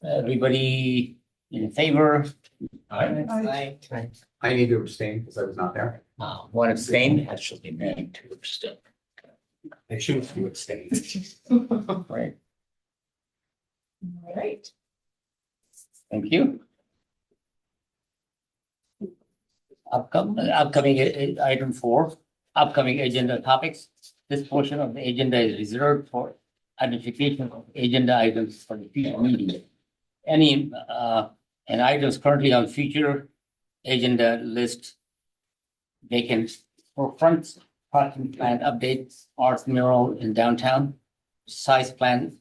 Everybody in favor? Aye. Aye. I need to abstain because I was not there. One abstain, That should be me to abstain. I choose to abstain. right, All right. thank you. Upcoming item 4, upcoming agenda topics. This portion of the agenda is reserved for identification of agenda items for the future meeting. Any and items currently on future agenda list. Vacant forefront parking plan updates, arts mural in downtown, size plan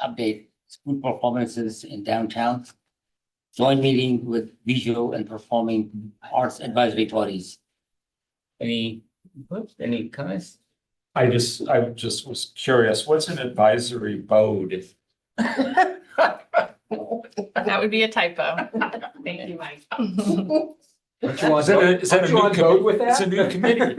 update, school performances in downtown, joint meeting with visual and performing arts advisory bodies. Any comments? I just was curious, what's an advisory board? That would be a typo. Thank you, Mike. Is that a new code with that? It's a new committee.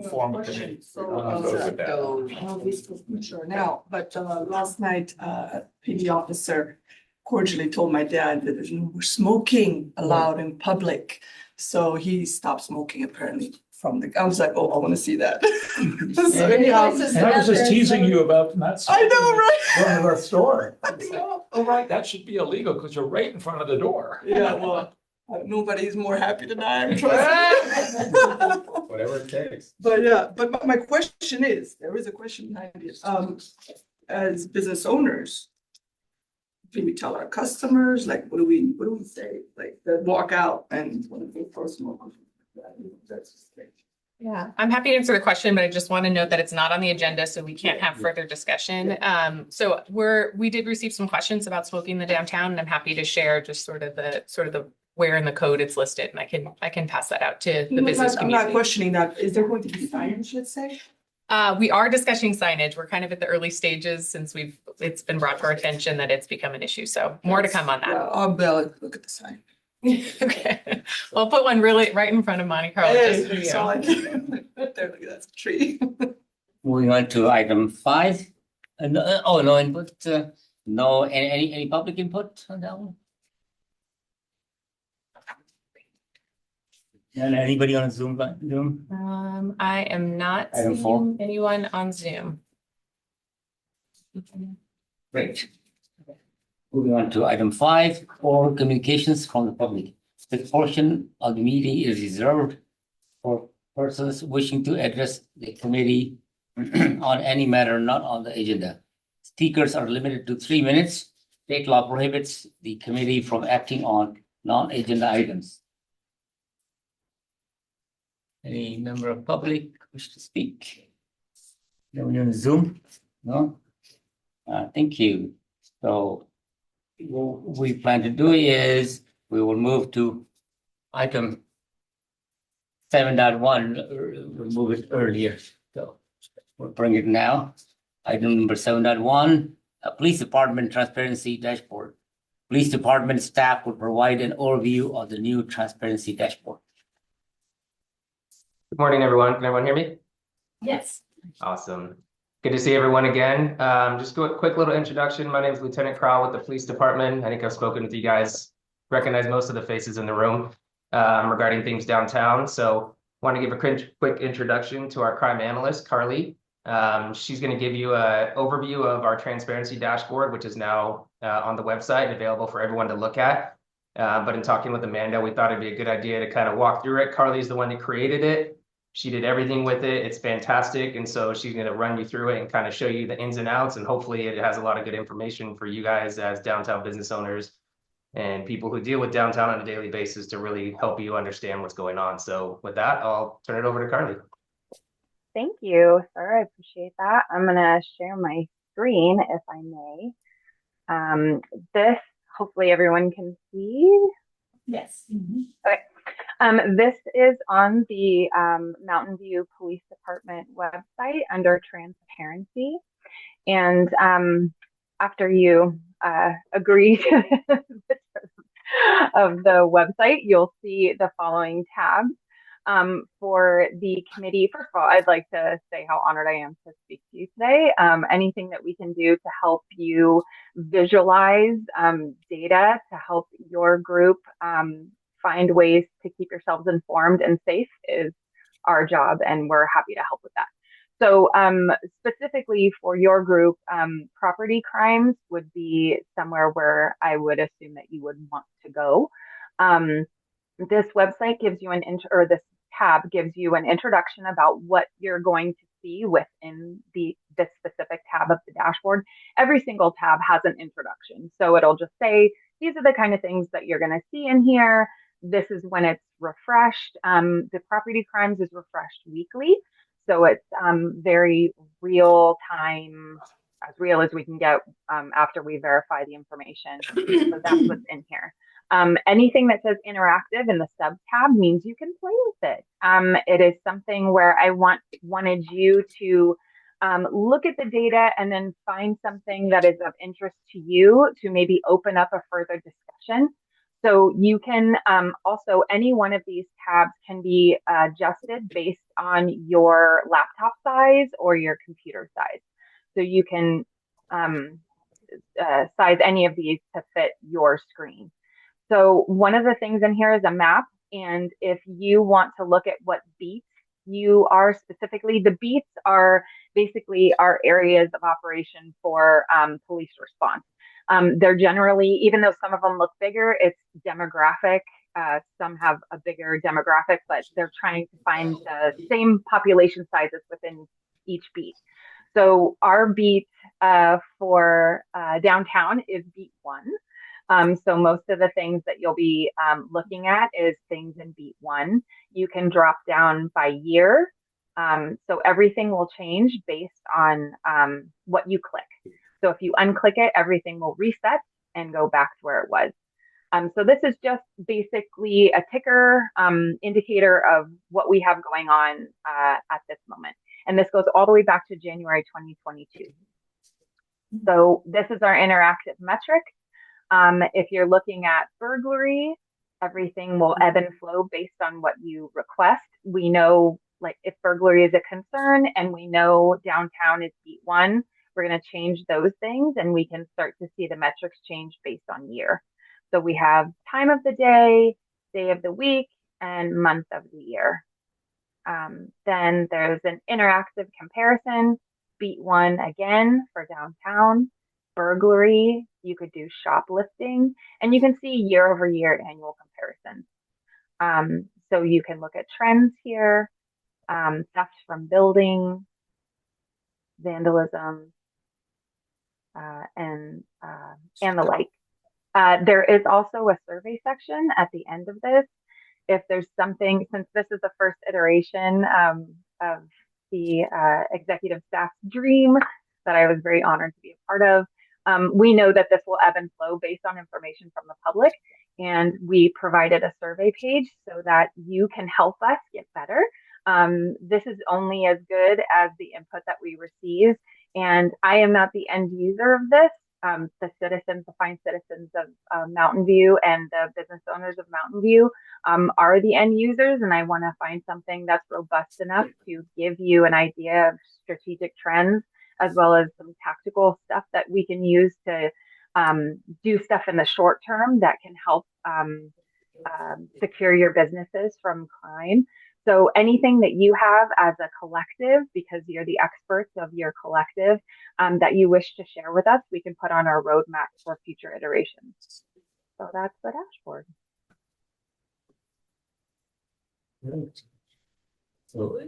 Form committee. I'll go with that. I'll be sure now, but last night, PD officer cordially told my dad that there's no more smoking allowed in public. So he stopped smoking apparently from the, I was like, oh, I want to see that. So anyhow, And I was just teasing you about not. I know, right? Going to our store. Oh, right, that should be illegal because you're right in front of the door. Yeah, well, nobody's more happy than I am, trust me. Whatever it takes. But yeah, but my question is, there is a question behind it. As business owners, do we tell our customers, like, what do we say? Like, that walk out and want to go for a smoke? That's just like. Yeah, I'm happy to answer the question, but I just want to note that it's not on the agenda, so we can't have further discussion. So we did receive some questions about smoking in the downtown, and I'm happy to share just sort of the where in the code it's listed, and I can pass that out to the business I'm not community. questioning that. Is there going to be signage, let's say? We are discussing signage. We're kind of at the early stages since it's been brought to our attention that it's become an issue. So more to come on that. Yeah, I'll look at the sign. Okay, well, I'll put one really right in front of Monte Carlo. Hey, just for you. so like, there, look, that's a tree. Moving on to item 5. No input, no, any public input on that one? And anybody on Zoom? I am not Item 4. seeing anyone on Zoom. Great. Moving on to item 5, or communications from the public. This portion of the meeting is reserved for persons wishing to address the committee on any matter not on the agenda. Speakers are limited to 3 minutes. State law prohibits the committee from acting on non-agenda items. Any member of public wish to speak? No one on Zoom? No? Thank you. So what we plan to do is we will move to item 7.1, we'll move it earlier. So we'll bring it now. Item number 7.1, Police Department Transparency Dashboard. Police Department staff will provide an overview of the new transparency dashboard. Good morning, everyone. Can everyone hear me? Yes. Awesome. Good to see everyone again. Just a quick little introduction. My name is Lieutenant Crowell with the Police Department. I think I've spoken with you guys, recognize most of the faces in the room regarding things downtown. So want to give a quick introduction to our crime analyst, Carly. She's going to give you an overview of our transparency dashboard, which is now on the website and available for everyone to look at. But in talking with Amanda, we thought it'd be a good idea to kind of walk through it. Carly's the one that created it. She did everything with it. It's fantastic. And so she's going to run you through it and kind of show you the ins and outs. And hopefully it has a lot of good information for you guys as downtown business owners and people who deal with downtown on a daily basis to really help you understand what's going on. So with that, I'll turn it over to Carly. Thank you, sir. I appreciate that. I'm going to share my screen if I may. This, hopefully everyone can see. Yes. Okay. This is on the Mountain View Police Department website under transparency. And after you agree to the terms of the website, you'll see the following tabs. for the committee. First of all, I'd like to say how honored I am to speak to you today. Anything that we can do to help you visualize data to help your group find ways to keep yourselves informed and safe is our job, and we're happy to help with that. So specifically for your group, property crimes would be somewhere where I would assume that you would want to go. This website gives you this tab gives you an introduction about what you're going to see within this specific tab of the dashboard. Every single tab has an introduction. So it'll just say, these are the kind of things that you're going to see in here. This is when it's refreshed. The property crimes is refreshed weekly. So it's very real time, as real as we can get after we verify the information. So that's what's in here. Anything that says interactive in the sub tab means you can play with it. It is something where I wanted you to look at the data and then find something that is of interest to you to maybe open up a further discussion. So you can also, any one of these tabs can be adjusted based on your laptop size or your computer size. So you can size any of these to fit your screen. So one of the things in here is a map. And if you want to look at what beats you are specifically, the beats are basically our areas of operation for police response. They're generally, even though some of them look bigger, it's demographic. Some have a bigger demographic, but they're trying to find the same population sizes within each beat. So our beat for downtown is beat 1. So most of the things that you'll be looking at is things in beat 1. You can drop down by year. So everything will change based on what you click. So if you unclick it, everything will reset and go back to where it was. So this is just basically a ticker indicator of what we have going on at this moment. And this goes all the way back to January 2022. So this is our interactive metric. If you're looking at burglary, everything will ebb and flow based on what you request. We know, like, if burglary is a concern and we know downtown is beat 1, we're going to change those things and we can start to see the metrics change based on year. So we have time of the day of the week, and month of the year. Then there's an interactive comparison, beat 1 again for downtown. Burglary, you could do shoplifting, and you can see year over year annual comparisons. So you can look at trends here, theft from buildings, vandalism, and the like. There is also a survey section at the end of this. If there's something, since this is the first iteration of the executive staff's dream that I was very honored to be a part of, we know that this will ebb and flow based on information from the public, and we provided a survey page so that you can help us get better. This is only as good as the input that we receive, and I am not the end user of this. The citizens, the fine citizens of Mountain View and the business owners of Mountain View are the end users, and I want to find something that's robust enough to give you an idea of strategic trends, as well as some tactical stuff that we can use to do stuff in the short term that can help secure your businesses from crime. So anything that you have as a collective, because you're the experts of your collective, that you wish to share with us, we can put on our roadmap for future iterations. So that's the dashboard. So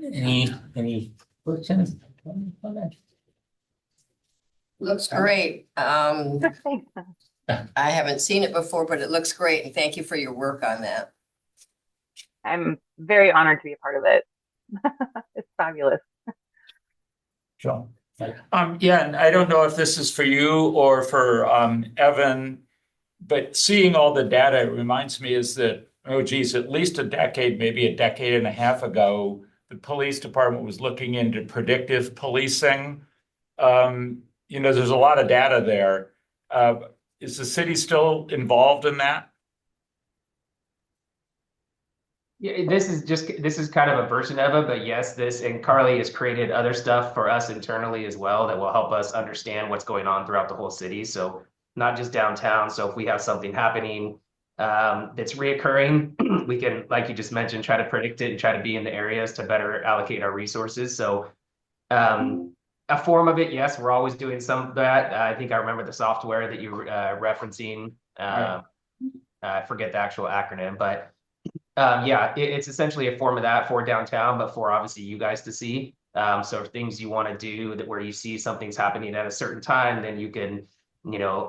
any questions? Looks great. Thanks. I haven't seen it before, but it looks great, and thank you for your work on that. I'm very honored to be a part of it. It's fabulous. John. Yeah, and I don't know if this is for you or for Evan, but seeing all the data, it reminds me is that, oh geez, at least a decade, maybe a decade and a half ago, the police department was looking into predictive policing. There's a lot of data there. Is the city still involved in that? Yeah, this is kind of a version of it, but yes, this and Carly has created other stuff for us internally as well that will help us understand what's going on throughout the whole city. So not just downtown. So if we have something happening that's reoccurring, we can, like you just mentioned, try to predict it and try to be in the areas to better allocate our resources. So a form of it, yes, we're always doing some of that. I think I remember the software that you were referencing. I forget the actual acronym, but yeah, it's essentially a form of that for downtown, but for obviously you guys to see. So things you want to do that where you see something's happening at a certain time, then you can,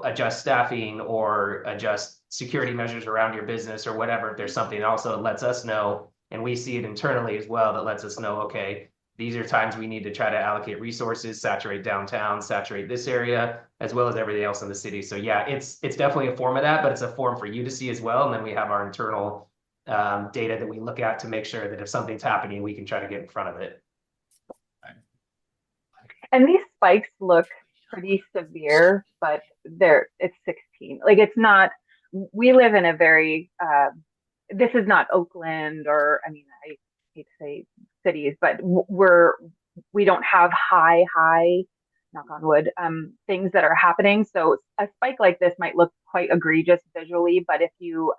adjust staffing or adjust security measures around your business or whatever. If there's something also that lets us know, and we see it internally as well, that lets us know, okay, these are times we need to try to allocate resources, saturate downtown, saturate this area, as well as everything else in the city. So yeah, it's definitely a form of that, but it's a form for you to see as well. And then we have our internal data that we look at to make sure that if something's happening, we can try to get in front of it. And these spikes look pretty severe, but it's 16. Like it's not, we live in a very, this is not Oakland or, I mean, I hate to say cities, but we don't have high, knock on wood, things that are happening. So a spike like this might look quite egregious visually, but if you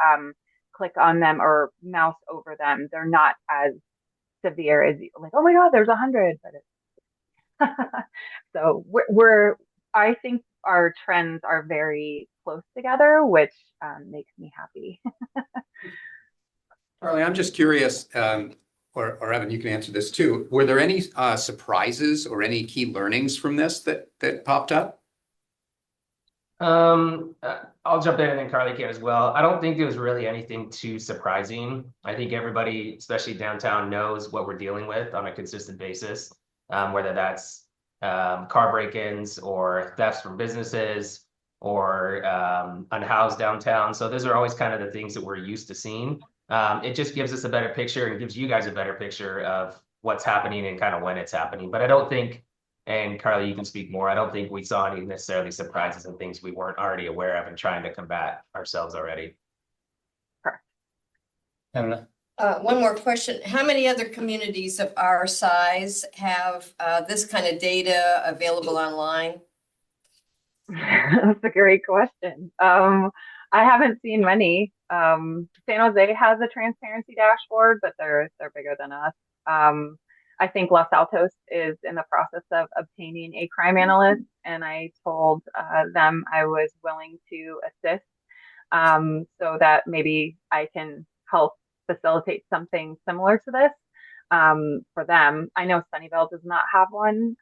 click on them or mouse over them, they're not as severe as like, oh my God, there's 100. But so I think our trends are very close together, which makes me happy. Carly, I'm just curious, or Evan, you can answer this too. Were there any surprises or any key learnings from this that popped up? I'll jump in and then Carly can as well. I don't think there was really anything too surprising. I think everybody, especially downtown, knows what we're dealing with on a consistent basis, whether that's car break-ins or thefts from businesses or unhoused downtown. So those are always kind of the things that we're used to seeing. It just gives us a better picture and gives you guys a better picture of what's happening and kind of when it's happening. But I don't think, and Carly, you can speak more, I don't think we saw any necessarily surprises and things we weren't already aware of and trying to combat ourselves already. One more question. How many other communities of our size have this kind of data available online? That's a great question. I haven't seen many. San Jose has a transparency dashboard, but they're bigger than us. I think Los Altos is in the process of obtaining a crime analyst, and I told them I was willing to assist so that maybe I can help facilitate something similar to this for them. I know Sunnyvale does not have one.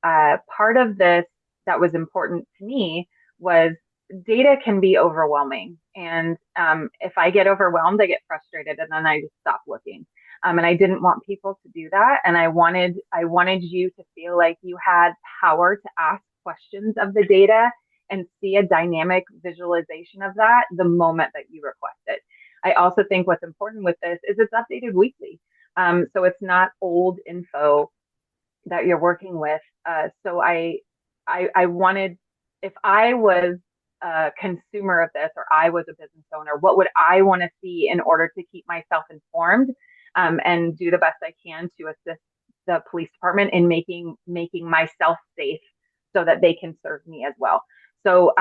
Part of this that was important to me was data can be overwhelming. And if I get overwhelmed, I get frustrated and then I just stop looking. And I didn't want people to do that. And I wanted you to feel like you had power to ask questions of the data and see a dynamic visualization of that the moment that you request it. I also think what's important with this is it's updated weekly. So it's not old info that you're working with. So I wanted, if I was a consumer of this or I was a business owner, what would I want to see in order to keep myself informed and do the best I can to assist the police department in making myself safe so that they can serve me as well. So,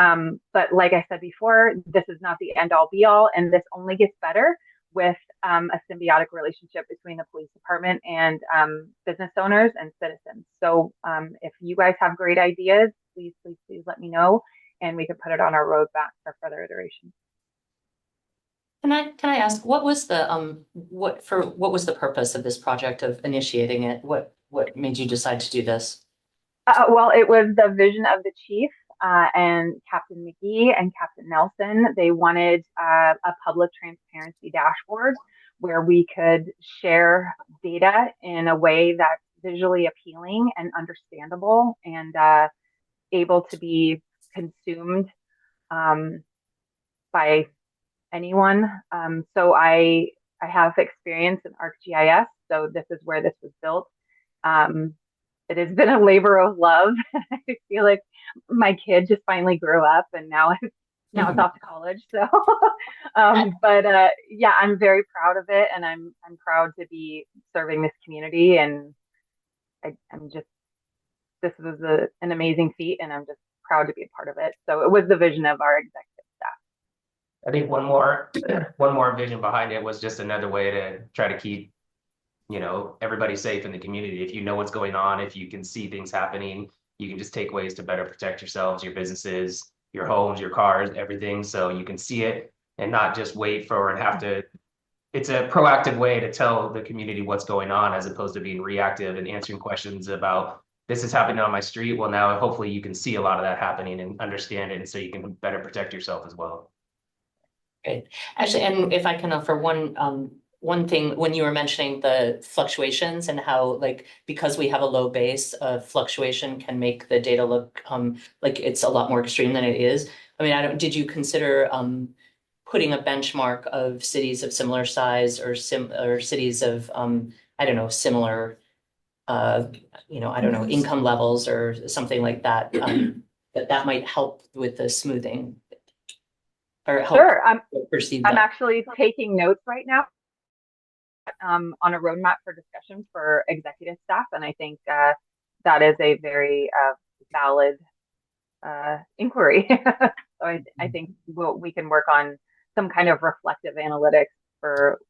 but like I said before, this is not the end all be all, and this only gets better with a symbiotic relationship between the police department and business owners and citizens. So if you guys have great ideas, please let me know, and we can put it on our roadmap for further iteration. Can I ask, what was the purpose of this project, of initiating it? What made you decide to do this? Well, it was the vision of the chief and Captain McGee and Captain Nelson. They wanted a public transparency dashboard where we could share data in a way that's visually appealing and understandable and able to be consumed by anyone. So I have experience in ArcGIS, so this is where this was built. It has been a labor of love. I feel like my kid just finally grew up and now now it's off to college. So, yeah, I'm very proud of it, and I'm proud to be serving this community, and I'm just this was an amazing feat, and I'm just proud to be a part of it. So it was the vision of our executive staff. I think one more vision behind it was just another way to try to keep, everybody safe in the community. If you know what's going on, if you can see things happening, you can just take ways to better protect yourselves, your businesses, your homes, your cars, everything. So you can see it and not just wait for and have to. It's a proactive way to tell the community what's going on as opposed to being reactive and answering questions about this is happening on my street. Well, now hopefully you can see a lot of that happening and understand it, and so you can better protect yourself as well. Okay, actually, and if I can offer one thing, when you were mentioning the fluctuations and how, like, because we have a low base of fluctuation can make the data look like it's a lot more extreme than it is. I mean, did you consider putting a benchmark of cities of similar size or cities of I don't know, similar income levels or something like that, that might help with the smoothing or help Sure, perceive I'm that. actually taking notes right now on a roadmap for discussion for executive staff, and I think that is a very valid inquiry. So I think we can work on some kind of reflective analytics for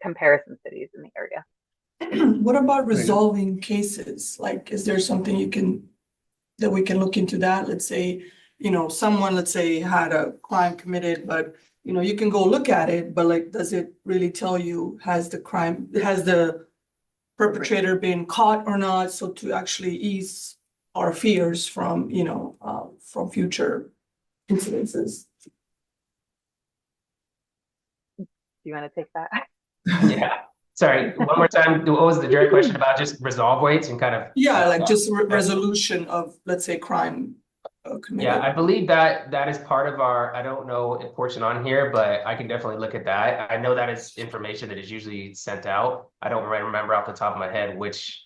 comparison cities in the area. What about resolving cases? Like, is there something that we can look into that? Let's say, someone, let's say, had a crime committed, but, you can go look at it, but like, does it really tell you, has the perpetrator been caught or not? So to actually ease our fears from, from future incidences. Do you want to take that? Yeah. Sorry, one more time. What was the direct question about just resolve rates and kind of? Yeah, like just resolution of, let's say, crime committed. Yeah, I believe that is part of our, I don't know a portion on here, but I can definitely look at that. I know that is information that is usually sent out. I don't remember off the top of my head which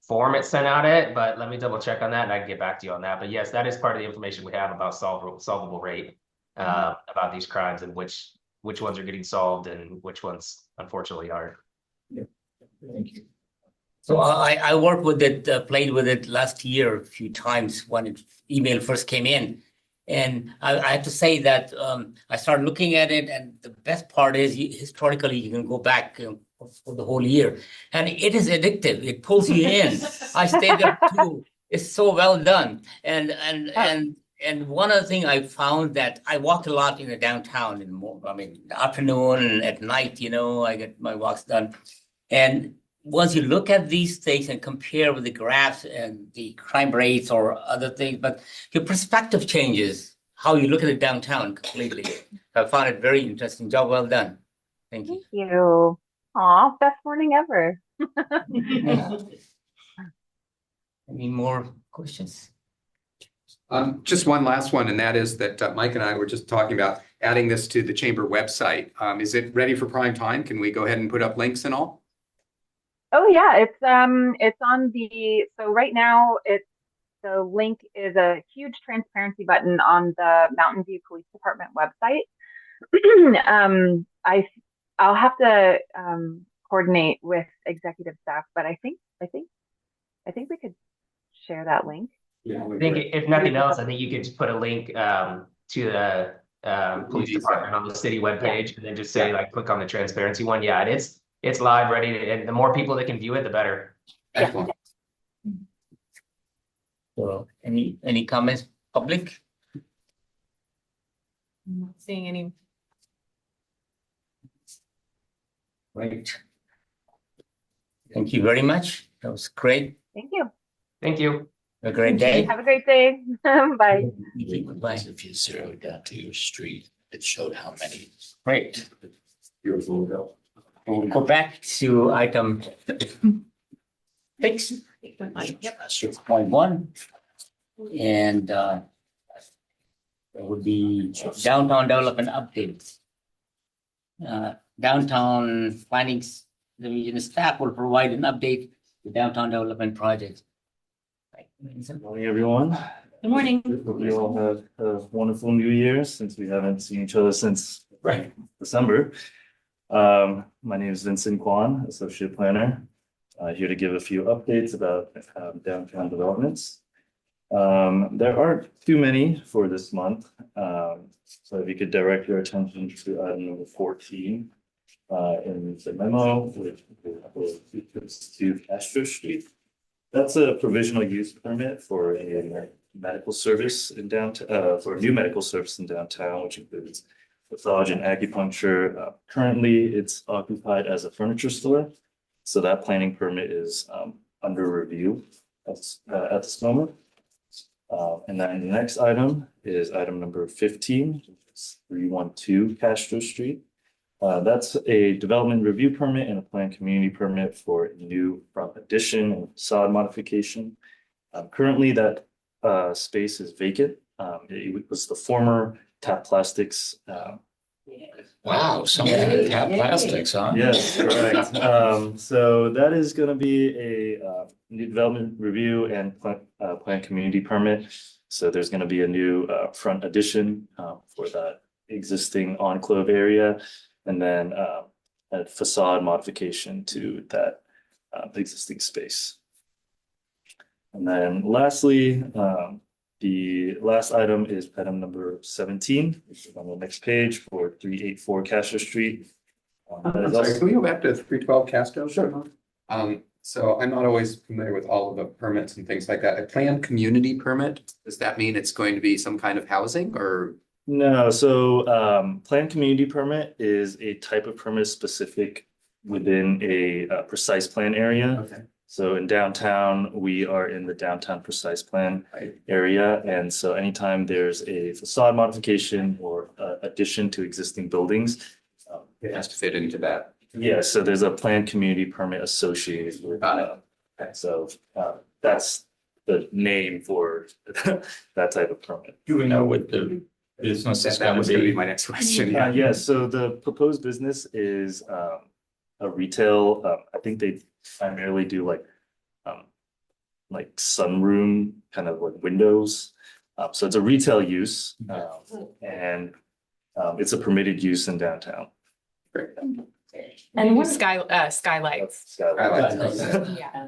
form it's sent out at, but let me double check on that and I can get back to you on that. But yes, that is part of the information we have about solvable rate about these crimes and which ones are getting solved and which ones unfortunately aren't. Yeah. Thank you. So I worked with it, played with it last year a few times when email first came in. And I have to say that I started looking at it, and the best part is historically you can go back for the whole year. And it is addictive. It pulls you in. I stayed there too. It's so well done. And one other thing I found that I walked a lot in the downtown in the afternoon and at night, I get my walks done. And once you look at these things and compare with the graphs and the crime rates or other things, but your perspective changes, how you look at the downtown completely. I found it very interesting. Job well done. Thank you. Thank you. Aw, best morning ever. Any more questions? Just one last one, and that is that Mike and I were just talking about adding this to the chamber website. Is it ready for prime time? Can we go ahead and put up links and all? Oh yeah, it's on so right now the link is a huge transparency button on the Mountain View Police Department website. I'll have to coordinate with executive staff, but I think we could share that link. Yeah, I think if nothing else, I think you could just put a link to the police department on the city webpage and then just say click on the transparency one. Yeah, it's live, ready, and the more people that can view it, the better. Excellent. So any comments, public? I'm not seeing any. Right. Thank you very much. That was great. Thank you. Thank you. A great day. Have a great day. Bye. Bye. If you zeroed down to your street, it showed how many. Great. Beautiful bill. We'll go back to item 6.1. And that would be downtown development updates. Downtown planning division staff will provide an update to downtown development projects. Good morning, everyone. Good morning. Hope you all had a wonderful new year since we haven't seen each other since December. My name is Vincent Kwan, Associate Planner. Here to give a few updates about downtown developments. There aren't too many for this month. So if you could direct your attention to item number 14 in the memo, which is to Castro Street. That's a provisional use permit for a medical service in downtown, for a new medical service in downtown, which includes massage and acupuncture. Currently, it's occupied as a furniture store. So that planning permit is under review at this moment. And then the next item is item number 15, 312 Castro Street. That's a development review permit and a planned community permit for a new front addition and facade modification. Currently, that space is vacant. It was the former Tap Plastics. Wow, somebody Tap Plastics, huh? Yes, correct. So that is going to be a new development review and planned community permit. So there's going to be a new front addition for that existing enclave area. And then a facade modification to that existing space. And then lastly, the last item is item number 17, which is on the next page for 384 Castro Street. I'm sorry, can we go back to 312 Castro? Sure. So I'm not always familiar with all of the permits and things like that. A planned community permit, does that mean it's going to be some kind of housing or? No, so planned community permit is a type of permit specific within a precise plan area. Okay. So in downtown, we are in the downtown precise plan area. And so anytime there's a facade modification or addition to existing buildings. It has to fit into that. Yeah, so there's a planned community permit associated with that. So that's the name for that type of permit. Do we know what the business is That going was to going to be be? my next question. Yes, so the proposed business is a retail, I think they primarily do like sunroom kind of like windows. So it's a retail use and it's a permitted use in downtown. Great. And what skylights? Yeah.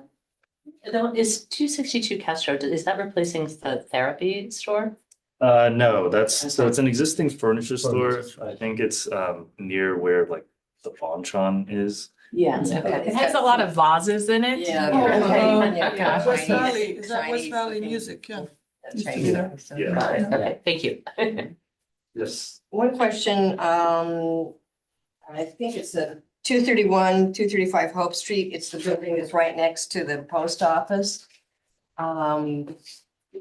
Though, is 262 Castro, is that replacing the therapy store? No, so it's an existing furniture store. I think it's near where like the Bonchon is. Yeah. It has a lot of vases in it. Yeah. Okay. West Valley, is that Chinese West Valley looking. Music? Yeah. That's Used to be there. right. Yeah. Got it. Okay, thank you. Yes. One question, I think it's a 231, 235 Hope Street. It's the building that's right next to the post office. I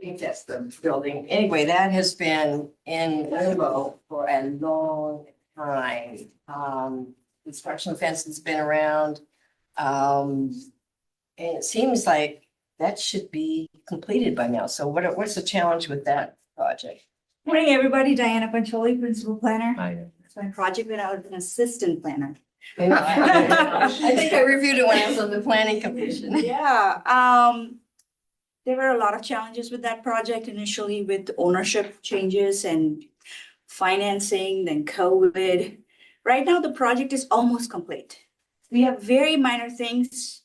think that's the building. Anyway, that has been in limbo for a long time. Construction fence has been around. And it seems like that should be completed by now. So what's the challenge with that project? Morning, everybody. Diana Pancholi, Principal Planner. That's my project, but I was an assistant planner. You know, I think I reviewed it when I was on the planning commission. Yeah, there were a lot of challenges with that project initially with ownership changes and financing, then COVID. Right now, the project is almost complete. We have very minor things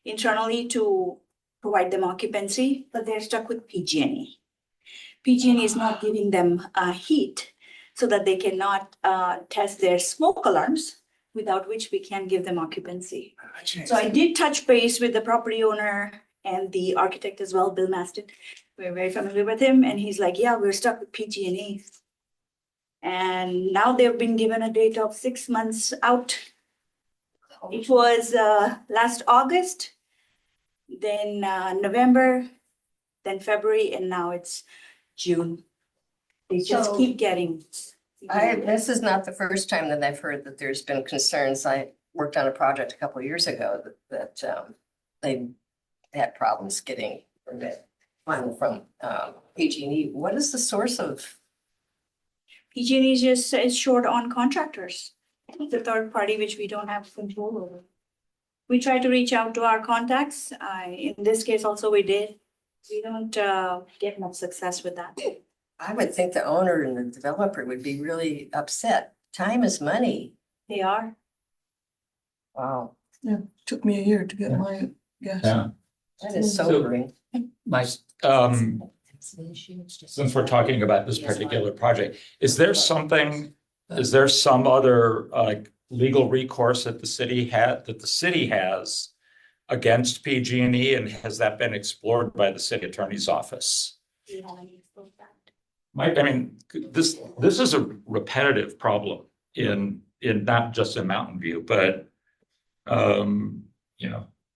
internally to provide them occupancy, but they're stuck with PG&E. PG&E is not giving them heat so that they cannot test their smoke alarms, without which we can give them occupancy. So I did touch base with the property owner and the architect as well, Bill Maston. We're very familiar with him, and he's like, yeah, we're stuck with PG&E. And now they've been given a date of 6 months out. It was last August, then November, then February, and now it's June. They just So- keep getting. This is not the first time that I've heard that there's been concerns. I worked on a project a couple of years ago that they had problems getting permit from PG&E. What is the source of? PG&E just is short on contractors. The third party, which we don't have control over. We try to reach out to our contacts. In this case also we did. We don't get much success with that. I would think the owner and the developer would be really upset. Time is money. They are. Wow, Took me a year to get my gas. Yeah. that is sobering. My, since we're talking about this particular project, is there some other legal recourse that the city has against PG&E, and has that been explored by the city attorney's office? This is a repetitive problem in not just in Mountain View, but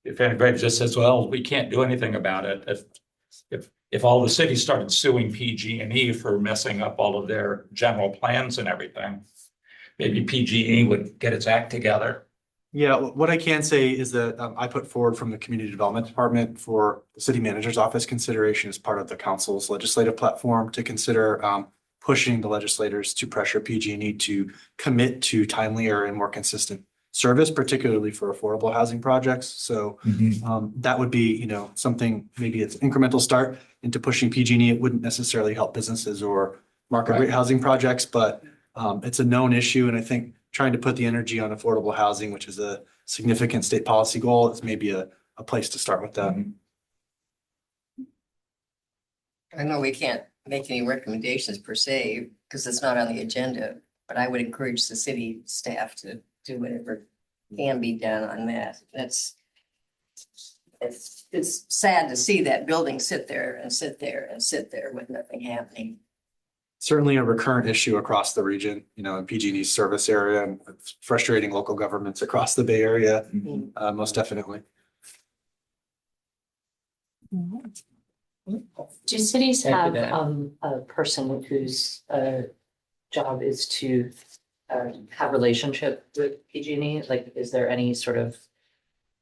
if anybody just says, well, we can't do anything about it, if all the city started suing PG&E for messing up all of their general plans and everything, maybe PG&E would get its act together. Yeah, what I can say is that I put forward from the Community Development Department for the City Manager's Office consideration as part of the council's legislative platform to consider pushing the legislators to pressure PG&E to commit to timelier and more consistent service, particularly for affordable housing projects. So that would be, something, maybe it's incremental start into pushing PG&E. It wouldn't necessarily help businesses or market rate housing projects, but it's a known issue. And I think trying to put the energy on affordable housing, which is a significant state policy goal, is maybe a place to start with that. I know we can't make any recommendations per se, because it's not on the agenda, but I would encourage the city staff to do whatever can be done on that. It's sad to see that building sit there and sit there and sit there with nothing happening. Certainly a recurrent issue across the region, in PG&E's service area, and it's frustrating local governments across the Bay Area, most definitely. Do cities Thank you, have Dan. a person whose job is to have relationship with PG&E? Like, is there any sort of,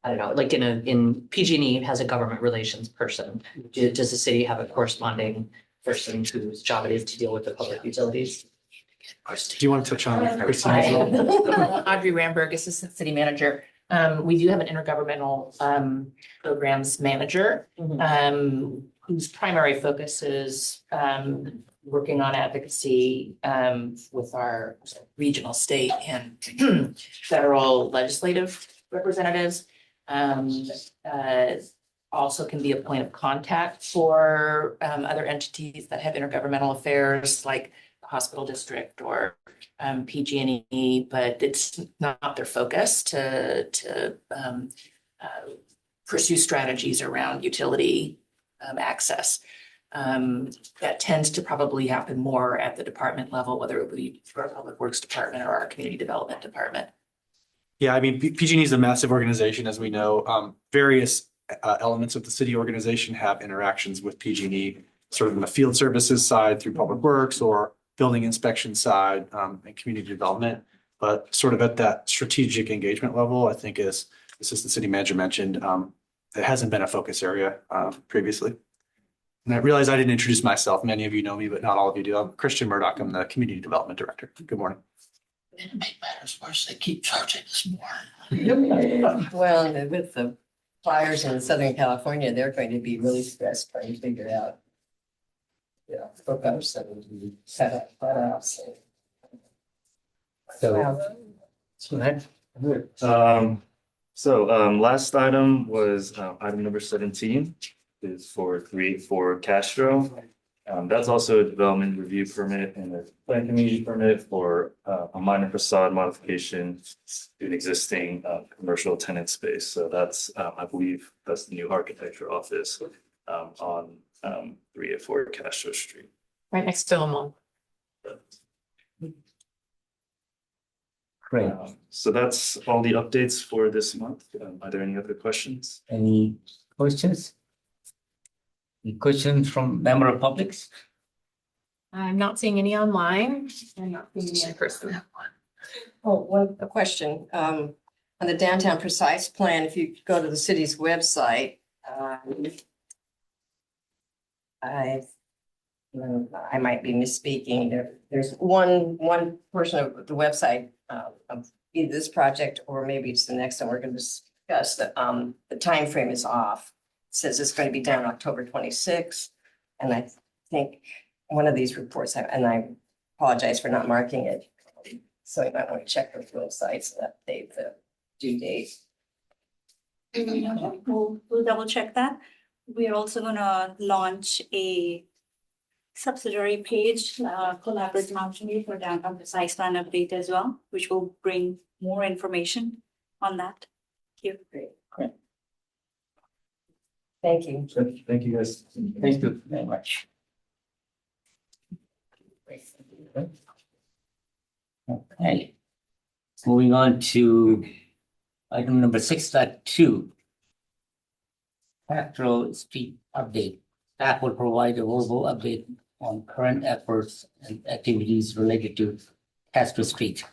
I don't know, like in PG&E has a government relations person. Does the city have a corresponding person whose job it is to deal with the public utilities? Do you want to touch on Christine as well? Audrey Ramberg, Assistant City Manager. We do have an intergovernmental programs manager whose primary focus is working on advocacy with our regional, state, and federal legislative representatives. Also can be a point of contact for other entities that have intergovernmental affairs like the hospital district or PG&E, but it's not their focus to pursue strategies around utility access. That tends to probably happen more at the department level, whether it be for our Public Works Department or our Community Development Department. Yeah, I mean, PG&E is a massive organization, as we know. Various elements of the city organization have interactions with PG&E, sort of in the field services side through Public Works or building inspection side and community development. But sort of at that strategic engagement level, I think, as Assistant City Manager mentioned, it hasn't been a focus area previously. And I realize I didn't introduce myself. Many of you know me, but not all of you do. I'm Christian Murdoch. I'm the Community Development Director. Good morning. And to make matters worse, they keep charging us more. Well, and with the fires in Southern California, they're going to be really stressed trying to figure out, hookups and cut-offs. Last item was item number 17 is for 384 Castro. That's also a development review permit and a plan community permit for a minor facade modification to an existing commercial tenant space. So that's, I believe, that's the new architecture office on 384 Castro Street. Right next to Lamont. Great. So that's all the updates for this month. Are there any other questions? Any questions? Any questions from member of publics? I'm not seeing any online. I'm not seeing any in person. A question, on the downtown precise plan, if you go to the city's website, I might be misspeaking. There's one portion of the website of either this project or maybe it's the next one we're going to discuss that the time frame is off. says it's going to be done October 26th. And I think one of these reports, and I apologize for not marking it. So you might want to check with websites that update the due date. We'll double check that. We're also gonna launch a subsidiary page, collaborative opportunity for downtown precise plan update as well, which will bring more information on that. Thank you. Great. Thank you. Thank you, guys. Thank you very much. Okay. Moving on to item number 6.2. Pastoral Street update. Staff will provide a verbal update on current efforts and activities related to Castro Street.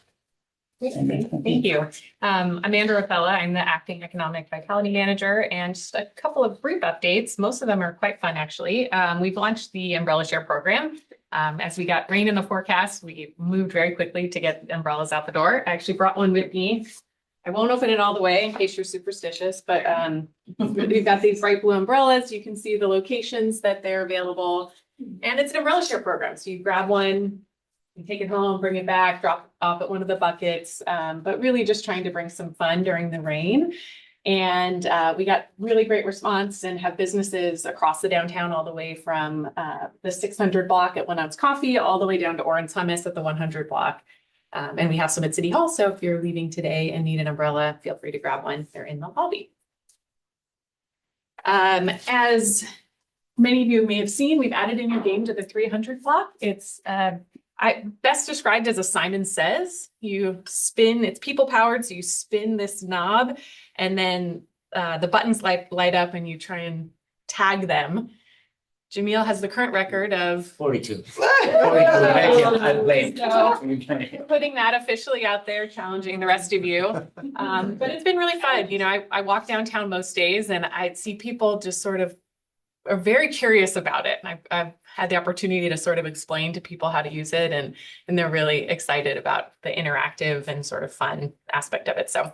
Thank you. I'm Amanda Rafella. I'm the acting economic vitality manager, and just a couple of brief updates. Most of them are quite fun, actually. We've launched the umbrella share program. As we got rain in the forecast, we moved very quickly to get umbrellas out the door. I actually brought one with me. I won't open it all the way in case you're superstitious, but we've got these bright blue umbrellas. You can see the locations that they're available, and it's an umbrella share program. So you grab one, you take it home, bring it back, drop it off at one of the buckets, but really just trying to bring some fun during the rain. And we got really great response and have businesses across the downtown, all the way from the 600 block at 1 Ounce Coffee, all the way down to Orange Hummus at the 100 block. And we have some at City Hall. So if you're leaving today and need an umbrella, feel free to grab one. They're in the lobby. As many of you may have seen, we've added a new game to the 300 block. It's best described as a Simon Says. You spin, it's people powered, so you spin this knob and then the buttons light up and you try and tag them. Jamil has the current record of 42. 42. Putting that officially out there, challenging the rest of you. But it's been really fun. You know, I walk downtown most days and I see people just sort of are very curious about it. And I've had the opportunity to sort of explain to people how to use it, and they're really excited about the interactive and sort of fun aspect of it. So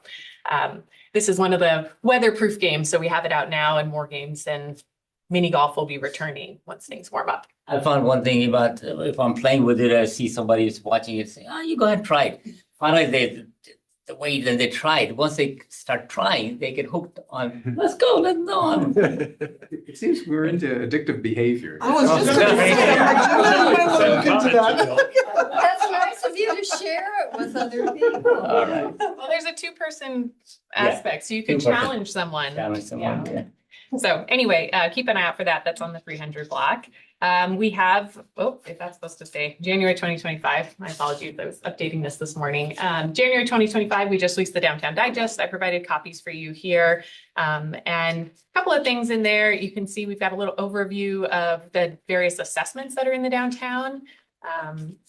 this is one of the weatherproof games. So we have it out now, and more games and mini golf will be returning once things warm up. I found one thing about if I'm playing with it, I see somebody is watching it, say, you go ahead and try it. Finally, the way that they tried, once they start trying, they get hooked on, let's go on. It seems we're into addictive behavior. I was just gonna say, I look into that. That's nice of you to share it with other people. All right. Well, there's a two-person aspect, so you can two-person. challenge someone. Challenge someone, yeah. So anyway, keep an eye out for that. That's on the 300 block. We have, if that's supposed to say January 2025, my apologies, I was updating this morning. January 2025, we just released the Downtown Digest. I provided copies for you here. And a couple of things in there. You can see we've got a little overview of the various assessments that are in the downtown,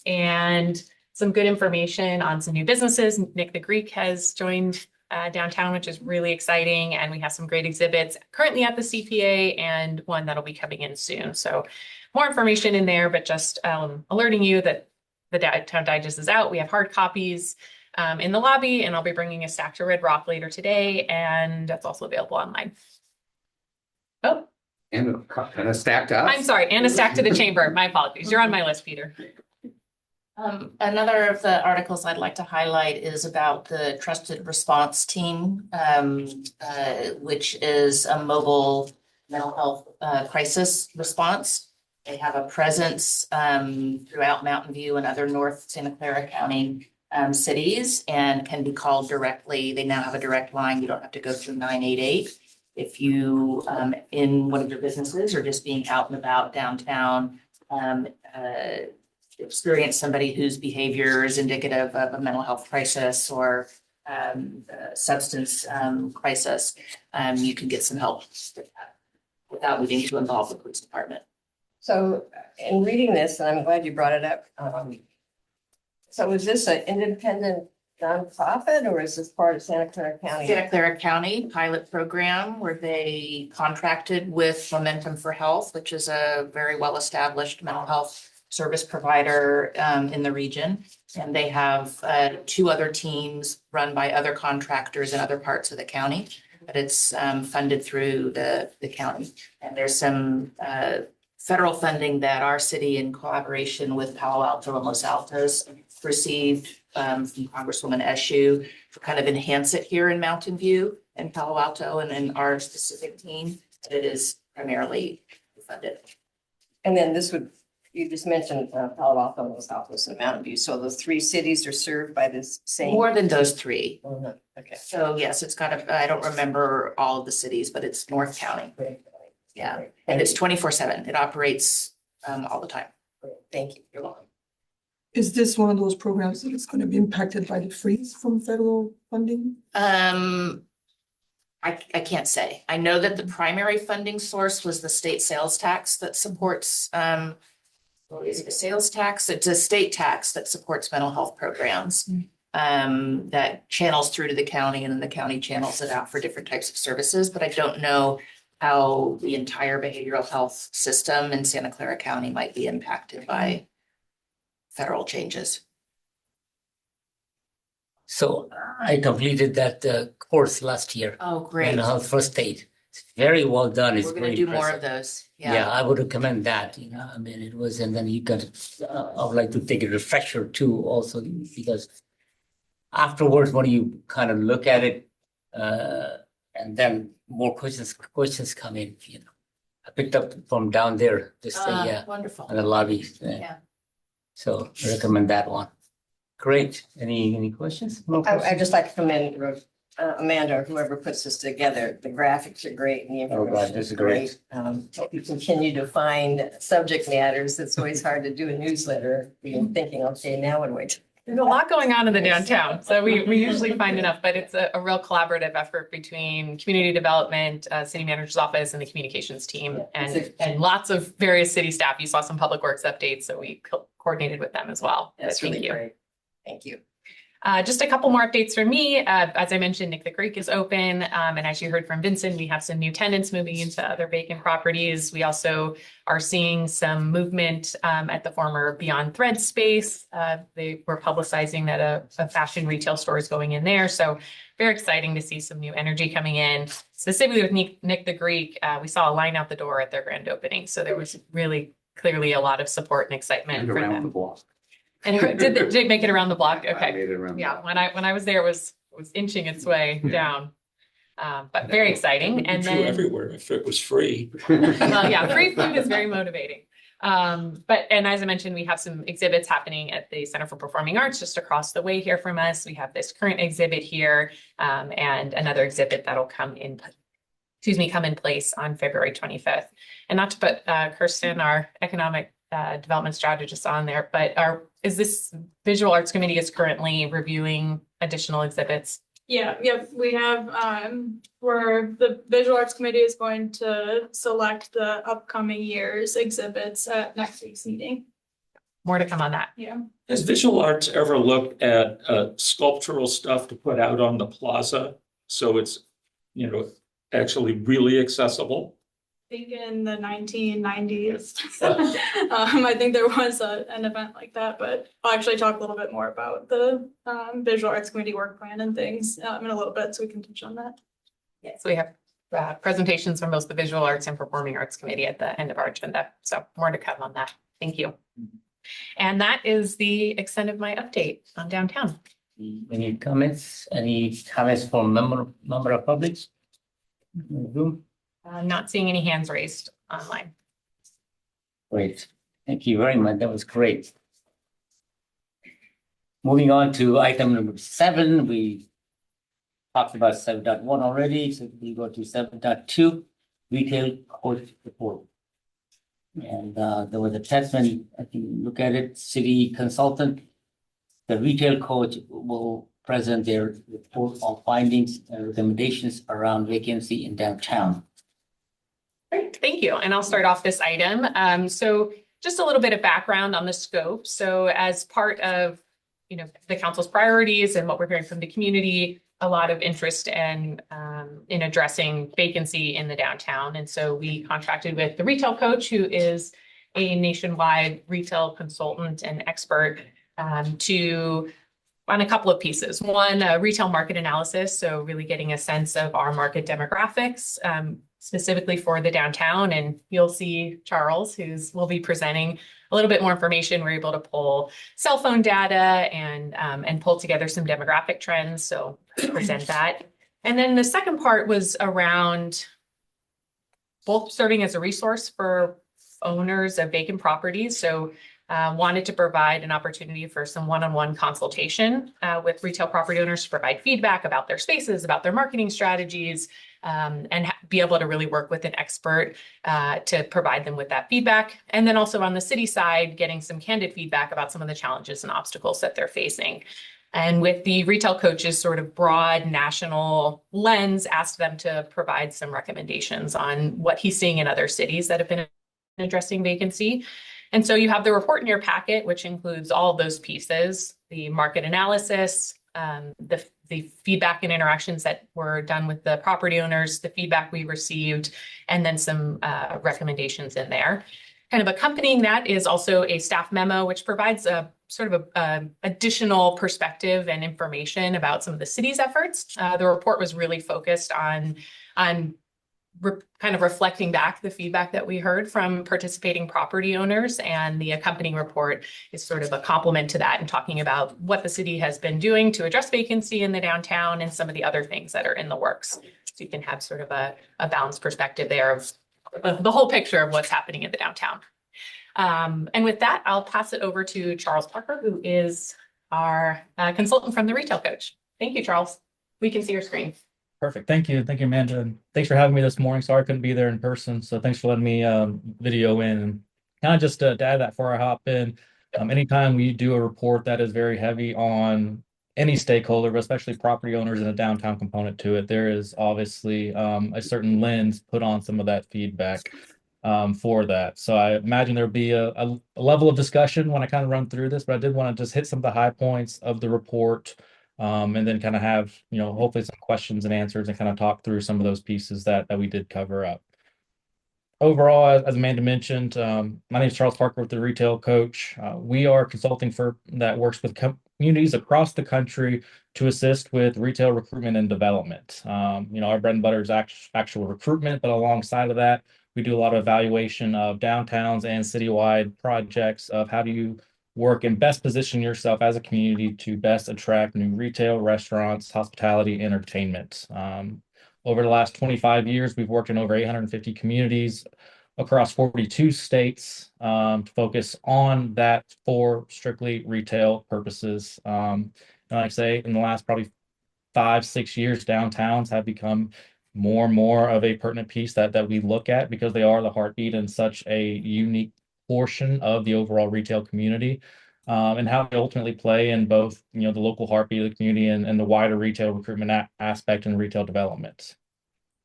and some good information on some new businesses. Nick the Greek has joined downtown, which is really exciting. And we have some great exhibits currently at the CPA and one that'll be coming in soon. So more information in there, but just alerting you that the Downtown Digest is out. We have hard copies in the lobby, and I'll be bringing a stack to Red Rock later today. And that's also available online. Oh, And a stack to us. I'm sorry, and a stack to the chamber. My apologies. You're on my list, Peter. Another of the articles I'd like to highlight is about the Trusted Response Team, which is a mobile mental health crisis response. They have a presence throughout Mountain View and other North Santa Clara County cities, and can be called directly. They now have a direct line. You don't have to go through 988. If you in one of your businesses or just being out and about downtown, experience somebody whose behavior is indicative of a mental health crisis or substance crisis, you can get some help without needing to involve the police department. So in reading this, and I'm glad you brought it up. So is this an independent nonprofit, or is this part of Santa Clara County? Santa Clara County pilot program where they contracted with Momentum for Health, which is a very well-established mental health service provider in the region. And they have 2 other teams run by other contractors in other parts of the county. but it's funded through the county. And there's some federal funding that our city, in collaboration with Palo Alto and Los Altos, received from Congresswoman Eshoo to kind of enhance it here in Mountain View and Palo Alto and in our specific team. It is primarily funded. And then this would, you just mentioned Palo Alto, Los Altos, and Mountain View. So those three cities are served by this same. More than those three. Okay. So yes, it's got a, I don't remember all of the cities, but it's North County. Yeah, and it's 24/7. It operates all the time. Thank you. You're welcome. Is this one of those programs that is going to be impacted by the freeze from federal funding? I can't say. I know that the primary funding source was the state sales tax that supports, what is it, a sales tax? It's a state tax that supports mental health programs. That channels through to the county, and then the county channels it out for different types of services, but I don't know how the entire behavioral health system in Santa Clara County might be impacted by federal changes. So I completed that course last year. Oh, great. In health first aid. It's very well done. It's We're gonna very do more of impressive. those. Yeah, I would recommend that, I mean, it was, and then you got, I would like to take a refresher too also, because afterwards, when you kind of look at it, and then more questions come in, I picked up from down there, just, Wonderful. in the lobby. Yeah. So I recommend that one. Great. Any questions? More I'd questions? just like to commend Amanda, or whoever puts this together. The graphics are great and the Oh, God, information this is is great. Hope you continue to find subject matters. It's always hard to do a newsletter. You're thinking, okay, now what do I do? There's a lot going on in the downtown, so we usually find enough, but it's a real collaborative effort between community development, city manager's office, and the communications team, and lots of various city staff. You saw some public works updates, so we coordinated with them as well. That's But thank really you. great. Thank you. Just a couple more updates from me. As I mentioned, Nick the Greek is open. And as you heard from Vincent, we have some new tenants moving into other vacant properties. We also are seeing some movement at the former Beyond Thread space. They were publicizing that a fashion retail store is going in there. So very exciting to see some new energy coming in. Specifically with Nick the Greek, we saw a line out the door at their grand opening. So there was really clearly a lot of support and excitement And for around the them. block. And did it make it around the block? I Okay. made it around. the Yeah, block. when I was there, it was inching its way down. But very exciting. And True then, everywhere if it was free. well, yeah, free food is very motivating. And as I mentioned, we have some exhibits happening at the Center for Performing Arts just across the way here from us. We have this current exhibit here, and another exhibit that'll come in place on February 25th. And not to put Kirsten, our economic development strategist, on there, but this Visual Arts Committee is currently reviewing additional exhibits? Yeah, we have, where the Visual Arts Committee is going to select the upcoming year's exhibits at next week's meeting. More to come on that. Yeah. Has Visual Arts ever looked at sculptural stuff to put out on the plaza? So it's, actually really accessible? I think in the 1990s. I think there was an event like that, but I'll actually talk a little bit more about the Visual Arts Committee work plan and things in a little bit, so we can touch on that. Yes, we have presentations from both the Visual Arts and Performing Arts Committee at the end of our agenda. So more to come on that. Thank you. And that is the extent of my update on downtown. Any comments? Any comments from member of public? Room? Not seeing any hands raised online. Great. Thank you very much. That was great. Moving on to item number 7, we talked about 7.1 already, so we go to 7.2, retail coach report. And there was a attachment, I think, look at it, city consultant. The retail coach will present their report on findings and recommendations around vacancy in downtown. Great, thank you. And I'll start off this item. So just a little bit of background on the scope. So as part of, the council's priorities and what we're hearing from the community, a lot of interest in addressing vacancy in the downtown. And so we contracted with the retail coach, who is a nationwide retail consultant and expert, to on a couple of pieces. One, retail market analysis, so really getting a sense of our market demographics, specifically for the downtown. And you'll see Charles, will be presenting a little bit more information. We're able to pull cell phone data and pull together some demographic trends. So present that. And then the second part was around both serving as a resource for owners of vacant properties. So wanted to provide an opportunity for some one-on-one consultation with retail property owners to provide feedback about their spaces, about their marketing strategies, and be able to really work with an expert to provide them with that feedback. And then also on the city side, getting some candid feedback about some of the challenges and obstacles that they're facing. And with the retail coaches sort of broad national lens, asked them to provide some recommendations on what he's seeing in other cities that have been addressing vacancy. And so you have the report in your packet, which includes all of those pieces, the market analysis, the feedback and interactions that were done with the property owners, the feedback we received, and then some recommendations in there. Kind of accompanying that is also a staff memo, which provides a sort of a additional perspective and information about some of the city's efforts. The report was really focused on kind of reflecting back the feedback that we heard from participating property owners, and the accompanying report is sort of a complement to that and talking about what the city has been doing to address vacancy in the downtown and some of the other things that are in the works. So you can have sort of a balanced perspective there of the whole picture of what's happening in the downtown. And with that, I'll pass it over to Charles Parker, who is our consultant from the Retail Coach. Thank you, Charles. We can see your screen. Perfect. Thank you. Thank you, Amanda. And thanks for having me this morning. Sorry I couldn't be there in person. So thanks for letting me video in. And kind of just to add that before I hop in, anytime we do a report that is very heavy on any stakeholder, but especially property owners and a downtown component to it, there is obviously a certain lens put on some of that feedback for that. So I imagine there'll be a level of discussion when I kind of run through this, but I did want to just hit some of the high points of the report. And then kind of have, hopefully some questions and answers and kind of talk through some of those pieces that we did cover up. Overall, as Amanda mentioned, my name is Charles Parker with the Retail Coach. We are a consulting firm that works with communities across the country to assist with retail recruitment and development. Our bread and butter is actual recruitment, but alongside of that, we do a lot of evaluation of downtowns and citywide projects of how do you work and best position yourself as a community to best attract new retail, restaurants, hospitality, entertainment. Over the last 25 years, we've worked in over 850 communities across 42 states to focus on that for strictly retail purposes. And like I say, in the last probably 5-6 years, downtowns have become more and more of a pertinent piece that we look at because they are the heartbeat and such a unique portion of the overall retail community, and how they ultimately play in both, the local heartbeat of the community and the wider retail recruitment aspect and retail development.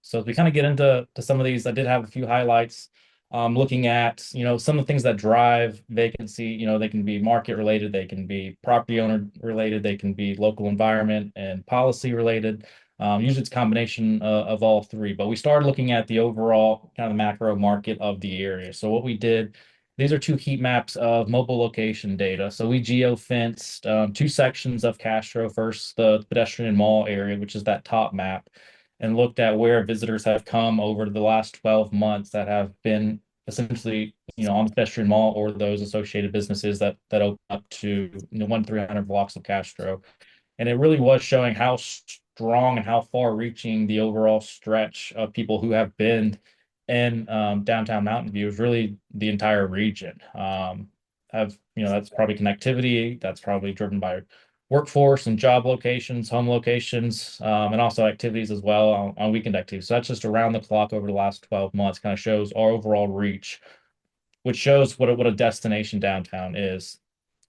So as we kind of get into some of these, I did have a few highlights, looking at, some of the things that drive vacancy. They can be market related, they can be property owner related, they can be local environment and policy related. Usually it's a combination of all three, but we started looking at the overall kind of macro market of the area. So what we did, these are two heat maps of mobile location data. So we geo-fenced 2 sections of Castro. First, the pedestrian mall area, which is that top map, and looked at where visitors have come over the last 12 months that have been essentially, on the pedestrian mall or those associated businesses that open up to 1-300 blocks of Castro. And it really was showing how strong and how far reaching the overall stretch of people who have been in downtown Mountain View is really the entire region. That's probably connectivity, that's probably driven by workforce and job locations, home locations, and also activities as well on weekend activities. So that's just around the clock over the last 12 months, kind of shows our overall reach, which shows what a destination downtown is.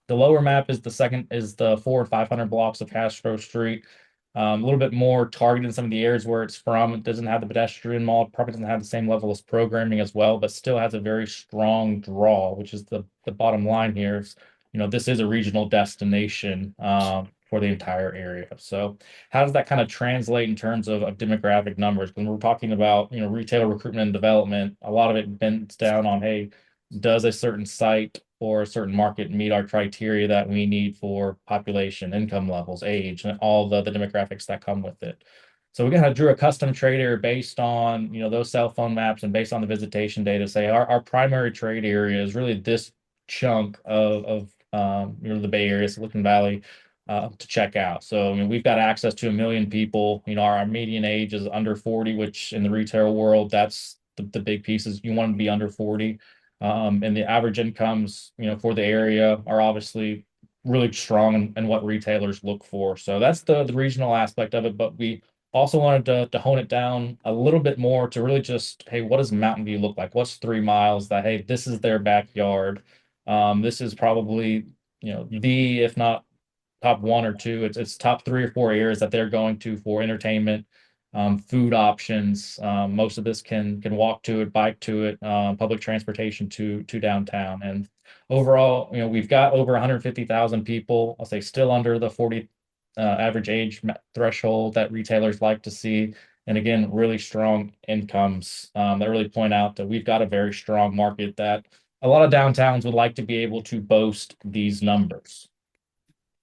The lower map is the 400 or 500 blocks of Castro Street. A little bit more targeted in some of the areas where it's from. It doesn't have the pedestrian mall, probably doesn't have the same level of programming as well, but still has a very strong draw, which is the bottom line here. Is, this is a regional destination for the entire area. So how does that kind of translate in terms of demographic numbers? When we're talking about, retail recruitment and development, a lot of it bends down on, hey, does a certain site for a certain market and meet our criteria that we need for population, income levels, age, and all the demographics that come with it. So we kind of drew a custom trade area based on, those cell phone maps and based on the visitation data, say our primary trade area is really this chunk of the Bay Area, Silicon Valley, to check out. So, I mean, we've got access to 1 million people. Our median age is under 40, which in the retail world, that's the big piece is you want to be under 40. And the average incomes, for the area are obviously really strong in what retailers look for. So that's the regional aspect of it. But we also wanted to hone it down a little bit more to really just, hey, what does Mountain View look like? What's 3 miles that, hey, this is their backyard. This is probably, if not top 1 or 2, it's top 3 or 4 areas that they're going to for entertainment, food options. Most of this can walk to it, bike to it, public transportation to downtown. And overall, we've got over 150,000 people. I'll say still under the 40 average age threshold that retailers like to see. And again, really strong incomes that really point out that we've got a very strong market that a lot of downtowns would like to be able to boast these numbers.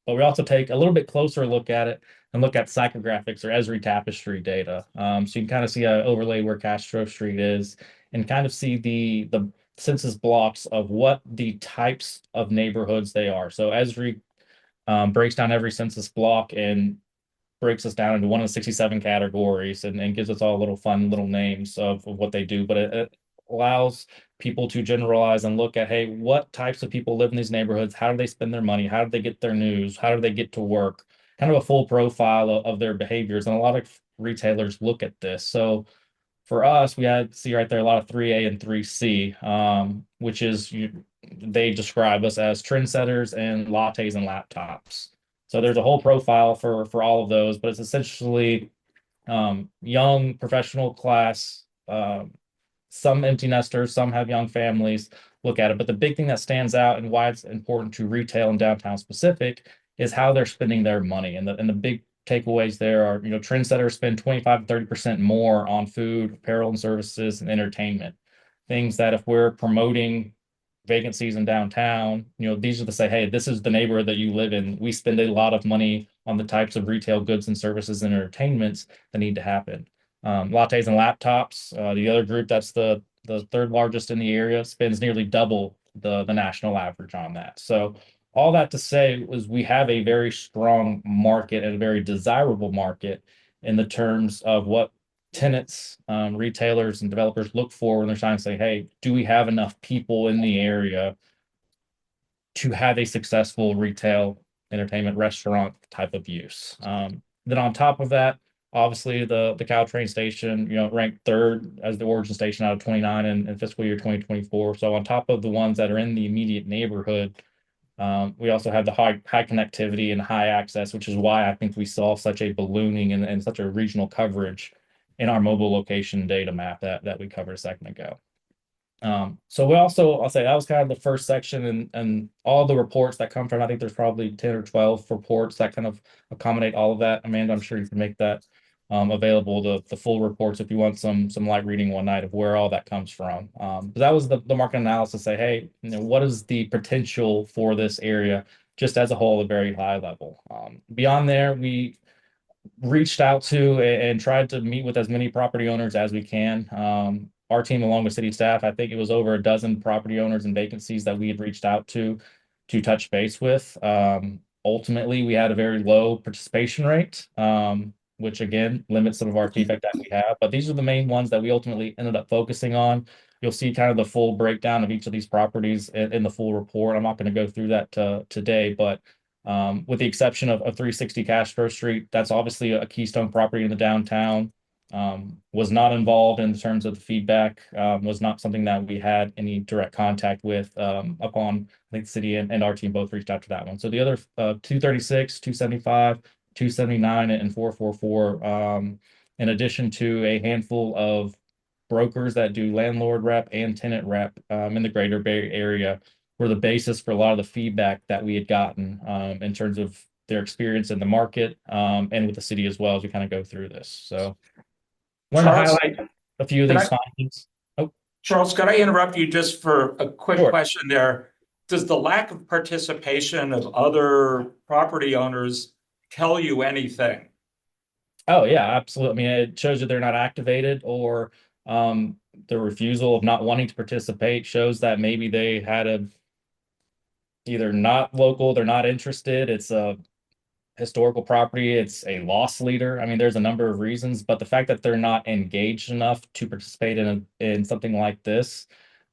But we also take a little bit closer look at it and look at psychographics or Esri Tapestry data. So you can kind of see an overlay where Castro Street is and kind of see the census blocks of what the types of neighborhoods they are. So Esri breaks down every census block and breaks us down into one of the 67 categories and gives us all little fun little names of what they do. But it allows people to generalize and look at, hey, what types of people live in these neighborhoods? How do they spend their money? How do they get their news? How do they get to work? Kind of a full profile of their behaviors. And a lot of retailers look at this. So for us, we had see right there a lot of 3A and 3C, which is they describe us as trendsetters and lattes and laptops. So there's a whole profile for all of those, but it's essentially young professional class, some empty nesters, some have young families look at it. But the big thing that stands out and why it's important to retail and downtown specific is how they're spending their money. And the big takeaways there are, trendsetters spend 25 to 30% more on food, apparel and services and entertainment. Things that if we're promoting vacancies in downtown, these are to say, hey, this is the neighborhood that you live in. We spend a lot of money on the types of retail goods and services and entertainments that need to happen. Lattes and laptops, the other group that's the third largest in the area, spends nearly double the national average on that. So all that to say was we have a very strong market and a very desirable market in the terms of what tenants, retailers and developers look for when they're trying to say, hey, do we have enough people in the area to have a successful retail, entertainment, restaurant type of use? Then on top of that, obviously the Caltrain station, ranked 3rd as the origin station out of 29 in fiscal year 2024. So on top of the ones that are in the immediate neighborhood, we also have the high connectivity and high access, which is why I think we saw such a ballooning and such a regional coverage in our mobile location data map that we covered a second ago. So we also, I'll say that was kind of the first section and all the reports that come from, I think there's probably 10 or 12 reports that kind of accommodate all of that. Amanda, I'm sure you can make that available, the full reports if you want some light reading one night of where all that comes from. But that was the market analysis, say, hey, what is the potential for this area just as a whole, a very high level. Beyond there, we reached out to and tried to meet with as many property owners as we can. Our team, along with city staff, I think it was over a dozen property owners and vacancies that we had reached out to touch base with. Ultimately, we had a very low participation rate, which again limits some of our feedback that we have. But these are the main ones that we ultimately ended up focusing on. You'll see kind of the full breakdown of each of these properties in the full report. I'm not going to go through that today, but with the exception of 360 Castro Street, that's obviously a keystone property in the downtown. Was not involved in terms of the feedback, was not something that we had any direct contact with upon, I think the city and our team both reached out to that one. So the other 236, 275, 279, and 444, in addition to a handful of brokers that do landlord rep and tenant rep in the greater Bay Area, were the basis for a lot of the feedback that we had gotten in terms of their experience in the market and with the city as well as we kind of go through this. So I want to highlight a few of these findings. Oh, Charles, could I interrupt you just for a quick question there? does the lack of participation of other property owners tell you anything? Oh, yeah, absolutely. I mean, it shows that they're not activated, or the refusal of not wanting to participate shows that maybe they had a either not local, they're not interested. It's a historical property, it's a loss leader. I mean, there's a number of reasons, but the fact that they're not engaged enough to participate in something like this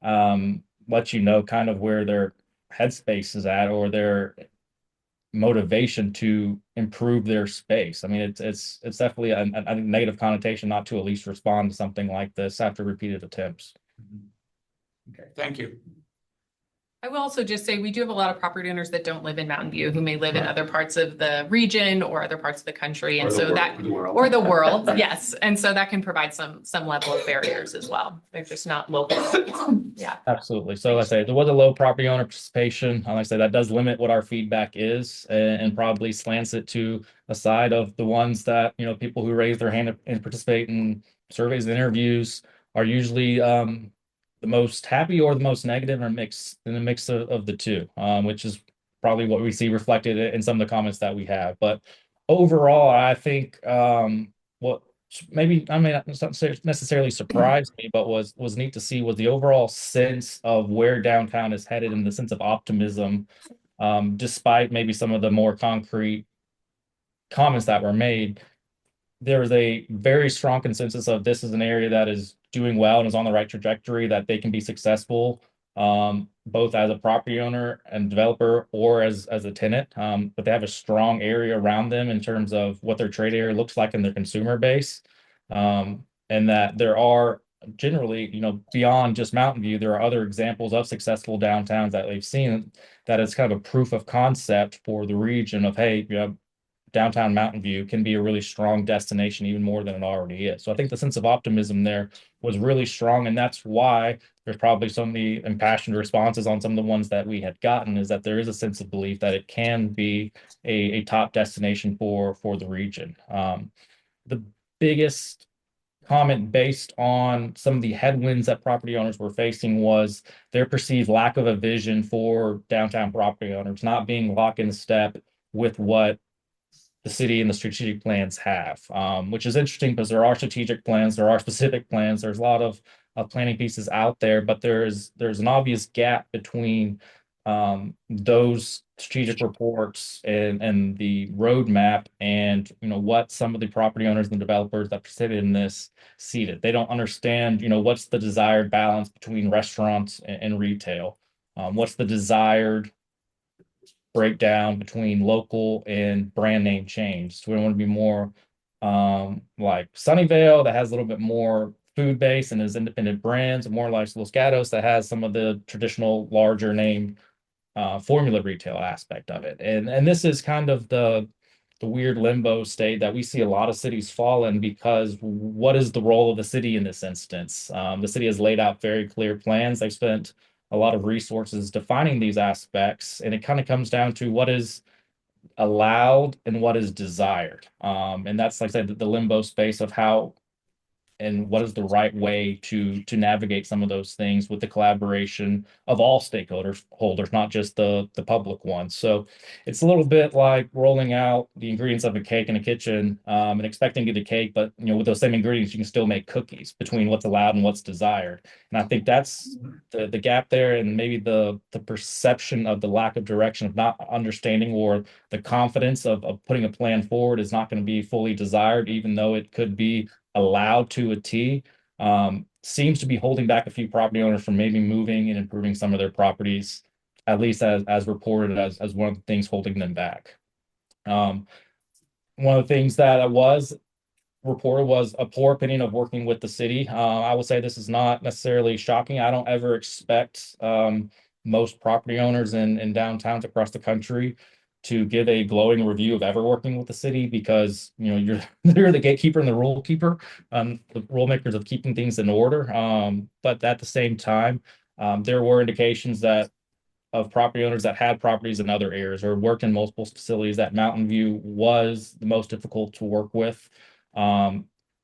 lets you know kind of where their headspace is at, or their motivation to improve their space. I mean, it's definitely a negative connotation not to at least respond to something like this after repeated attempts. Okay, thank you. I will also just say, we do have a lot of property owners that don't live in Mountain View, who may live in other parts of the region or other parts of the country. And so that, or the world, yes. And so that can provide some level of barriers as well. They're just not local. Yeah. Absolutely. So like I say, there was a low property owner participation. Like I say, that does limit what our feedback is, and probably slants it to a side of the ones that, you know, people who raise their hand and participate in surveys and interviews are usually the most happy or the most negative, or in a mix of the two, which is probably what we see reflected in some of the comments that we have. But overall, I think what maybe, I mean, not necessarily surprised me, but was neat to see was the overall sense of where downtown is headed, in the sense of optimism, despite maybe some of the more concrete comments that were made. There was a very strong consensus of this is an area that is doing well and is on the right trajectory, that they can be successful, both as a property owner and developer, or as a tenant. But they have a strong area around them in terms of what their trade area looks like in their consumer base. And that there are generally, you know, beyond just Mountain View, there are other examples of successful downtowns that they've seen, that is kind of a proof of concept for the region of, hey, you know, downtown Mountain View can be a really strong destination, even more than it already is. So I think the sense of optimism there was really strong, and that's why there's probably so many impassioned responses on some of the ones that we had gotten, is that there is a sense of belief that it can be a top destination for the region. The biggest comment based on some of the headwinds that property owners were facing was their perceived lack of a vision for downtown property owners, not being lock in step with what the city and the strategic plans have, which is interesting because there are strategic plans, there are specific plans, there's a lot of planning pieces out there, but there's an obvious gap between those strategic reports and the roadmap, and, you know, what some of the property owners and developers that participated in this seeded. They don't understand, you know, what's the desired balance between restaurants and retail. What's the desired breakdown between local and brand name chains? Do we want to be more like Sunnyvale, that has a little bit more food base and is independent brands, more like Los Gatos, that has some of the traditional larger name formula retail aspect of it? And this is kind of the weird limbo state that we see a lot of cities fall in, because what is the role of the city in this instance? The city has laid out very clear plans. They've spent a lot of resources defining these aspects, and it kind of comes down to what is allowed and what is desired. And that's, like I said, the limbo space of how and what is the right way to navigate some of those things with the collaboration of all stakeholders, not just the public ones. So it's a little bit like rolling out the ingredients of a cake in a kitchen, and expecting to get a cake, but, you know, with those same ingredients, you can still make cookies between what's allowed and what's desired. And I think that's the gap there, and maybe the perception of the lack of direction, of not understanding, or the confidence of putting a plan forward is not going to be fully desired, even though it could be allowed to a T, seems to be holding back a few property owners from maybe moving and improving some of their properties, at least as reported as one of the things holding them back. One of the things that was reported was a poor opinion of working with the city. I will say this is not necessarily shocking. I don't ever expect most property owners in downtowns across the country to give a glowing review of ever working with the city, because, you know, you're the gatekeeper and the rule keeper, the rule makers of keeping things in order. But at the same time, there were indications that of property owners that had properties in other areas or worked in multiple facilities, that Mountain View was the most difficult to work with.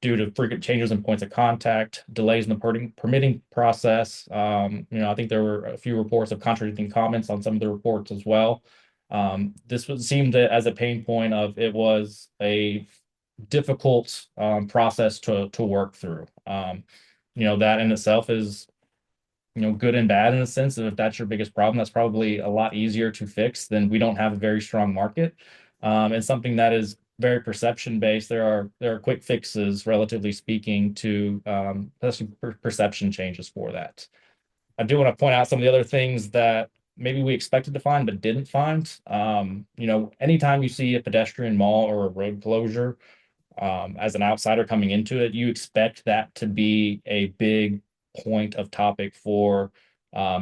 due to frequent changes in points of contact, delays in the permitting process. I think there were a few reports of contradicting comments on some of the reports as well. This would seem that as a pain point of it was a difficult process to work through. That in itself is good and bad in a sense. And if that's your biggest problem, that's probably a lot easier to fix than we don't have a very strong market. And something that is very perception based. There are quick fixes, relatively speaking, to especially perception changes for that. I do want to point out some of the other things that maybe we expected to find but didn't find. Anytime you see a pedestrian mall or a road closure, as an outsider coming into it, you expect that to be a big point of topic for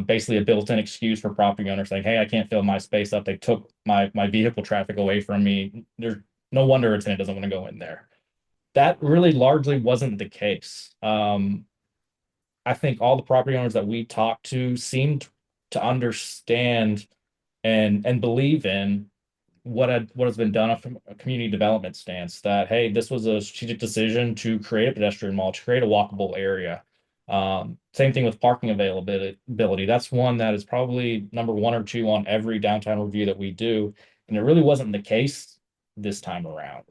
basically a built-in excuse for property owners saying, hey, I can't fill my space up. They took my vehicle traffic away from me. There's no wonder a tenant doesn't want to go in there. That really largely wasn't the case. I think all the property owners that we talked to seemed to understand and believe in what has been done from a community development stance, that, hey, this was a strategic decision to create a pedestrian mall, to create a walkable area. Same thing with parking availability. That's one that is probably number 1 or 2 on every downtown review that we do. And it really wasn't the case this time around.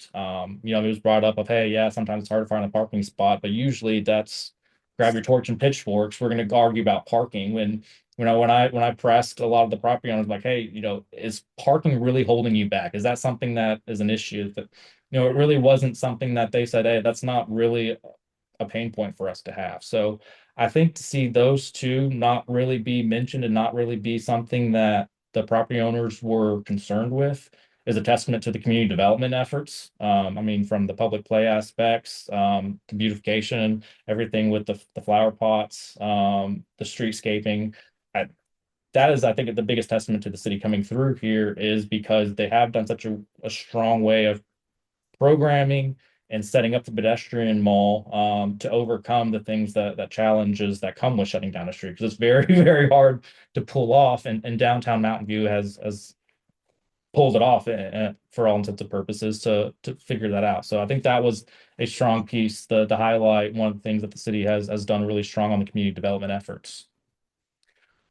It was brought up of, hey, yeah, sometimes it's hard to find a parking spot, but usually that's grab your torch and pitchforks. We're going to argue about parking when I pressed a lot of the property owners, like, hey, is parking really holding you back? Is that something that is an issue? That, it really wasn't something that they said, hey, that's not really a pain point for us to have. So I think to see those two not really be mentioned and not really be something that the property owners were concerned with is a testament to the community development efforts. From the public play aspects, to beautification, everything with the flower pots, the streetscaping. That is, I think, the biggest testament to the city coming through here, is because they have done such a strong way of programming and setting up the pedestrian mall to overcome the things that challenges that come with shutting down the street. Because it's very, very hard to pull off, and downtown Mountain View has pulled it off for all intents and purposes to figure that out. So I think that was a strong piece to highlight one of the things that the city has done really strong on the community development efforts.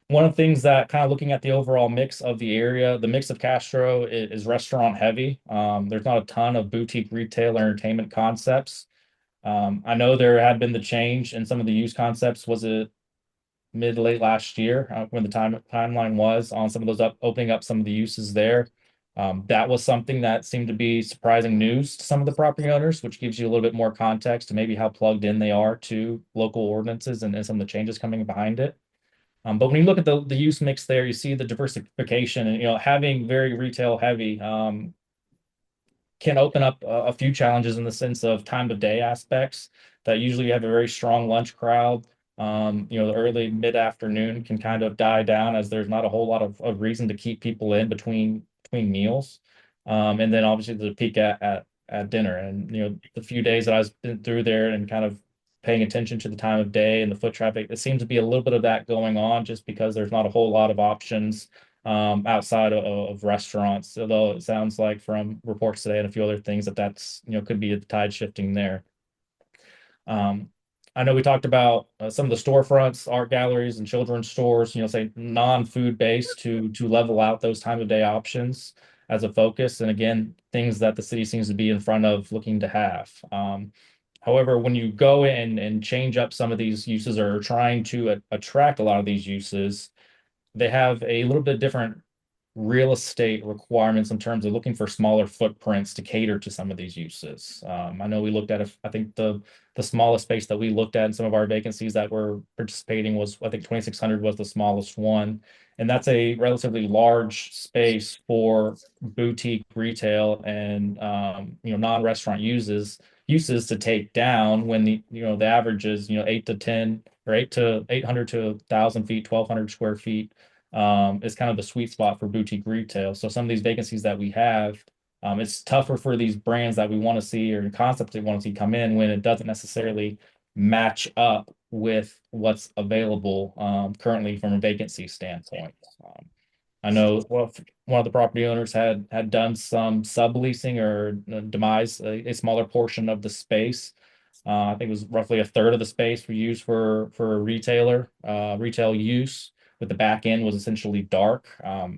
One of the things that, kind of looking at the overall mix of the area, the mix of Castro is restaurant heavy. There's not a ton of boutique retail or entertainment concepts. I know there had been the change in some of the use concepts. Was it mid to late last year when the timeline was on some of those opening up some of the uses there? That was something that seemed to be surprising news to some of the property owners, which gives you a little bit more context to maybe how plugged in they are to local ordinances and some of the changes coming behind it. But when you look at the use mix there, you see the diversification, and having very retail heavy can open up a few challenges in the sense of time of day aspects. That usually you have a very strong lunch crowd. The early mid-afternoon can kind of die down as there's not a whole lot of reason to keep people in between meals. And then obviously the peak at dinner. And the few days that I've been through there and kind of paying attention to the time of day and the foot traffic, it seems to be a little bit of that going on, just because there's not a whole lot of options outside of restaurants. Although it sounds like from reports today and a few other things that's could be the tide shifting there. I know we talked about some of the storefronts, art galleries, and children's stores, say non-food based to level out those time of day options as a focus. And again, things that the city seems to be in front of looking to have. However, when you go in and change up some of these uses or trying to attract a lot of these uses, they have a little bit different real estate requirements in terms of looking for smaller footprints to cater to some of these uses. I know we looked at, I think the smallest space that we looked at in some of our vacancies that were participating was, I think 2,600 was the smallest one. And that's a relatively large space for boutique retail and non-restaurant uses to take down, when the average is 8 to 10 or 800 to 1,000 feet, 1,200 square feet is kind of the sweet spot for boutique retail. So some of these vacancies that we have, it's tougher for these brands that we want to see or concepts that we want to see come in when it doesn't necessarily match up with what's available currently from a vacancy standpoint. I know one of the property owners had done some subleasing or demise a smaller portion of the space I think it was roughly a third of the space we used for retail use, but the back end was essentially dark.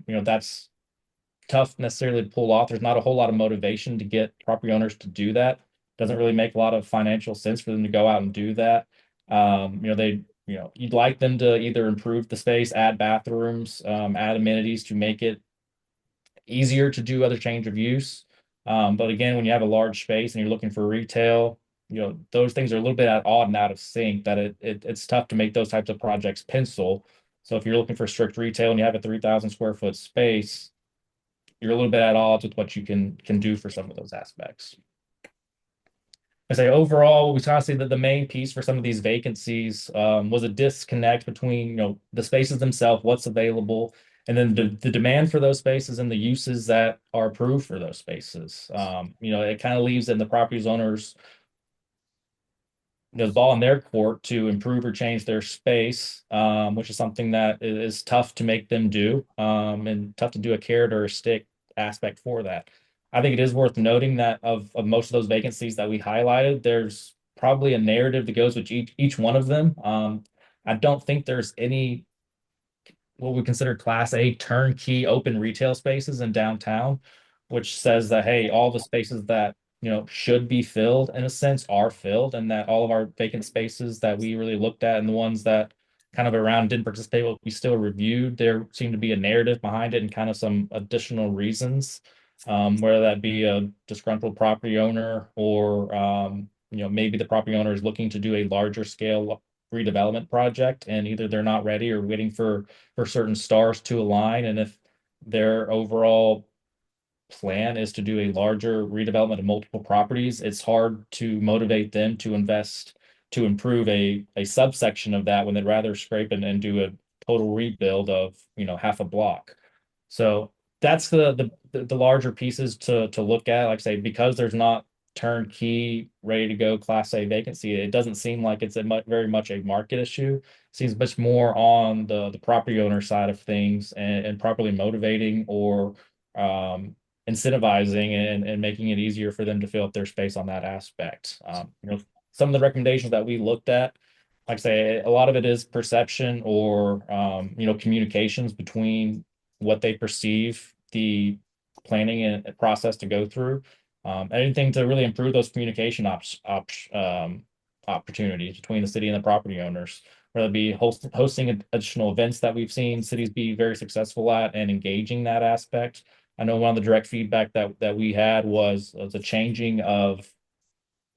That's tough necessarily to pull off. There's not a whole lot of motivation to get property owners to do that. Doesn't really make a lot of financial sense for them to go out and do that. You'd like them to either improve the space, add bathrooms, add amenities to make it easier to do other change of use. But again, when you have a large space and you're looking for retail, those things are a little bit odd and out of sync that it's tough to make those types of projects pencil. So if you're looking for strict retail and you have a 3,000 square foot space, you're a little bit at odds with what you can do for some of those aspects. I say overall, we kind of see that the main piece for some of these vacancies was a disconnect between the spaces themselves, what's available, and then the demand for those spaces and the uses that are approved for those spaces. It kind of leaves in the property owners the ball in their court to improve or change their space, which is something that is tough to make them do, and tough to do a carrot or a stick aspect for that. I think it is worth noting that of most of those vacancies that we highlighted, there's probably a narrative that goes with each one of them. I don't think there's any what we consider Class A turnkey open retail spaces in downtown, which says that, hey, all the spaces that should be filled in a sense are filled, and that all of our vacant spaces that we really looked at and the ones that kind of around didn't participate, what we still reviewed, there seemed to be a narrative behind it and kind of some additional reasons, whether that be a disgruntled property owner or maybe the property owner is looking to do a larger scale redevelopment project and either they're not ready or waiting for certain stars to align. And if their overall plan is to do a larger redevelopment of multiple properties, it's hard to motivate them to invest to improve a subsection of that when they'd rather scrape and do a total rebuild of half a block. So that's the larger pieces to look at. Like I say, because there's not turnkey, ready to go Class A vacancy, it doesn't seem like it's very much a market issue. It seems much more on the property owner side of things and properly motivating or incentivizing and making it easier for them to fill up their space on that aspect. Some of the recommendations that we looked at, like I say, a lot of it is perception or communications between what they perceive the planning and process to go through. Anything to really improve those communication opportunities between the city and the property owners, whether it be hosting additional events that we've seen cities be very successful at and engaging that aspect. I know one of the direct feedback that we had was the changing of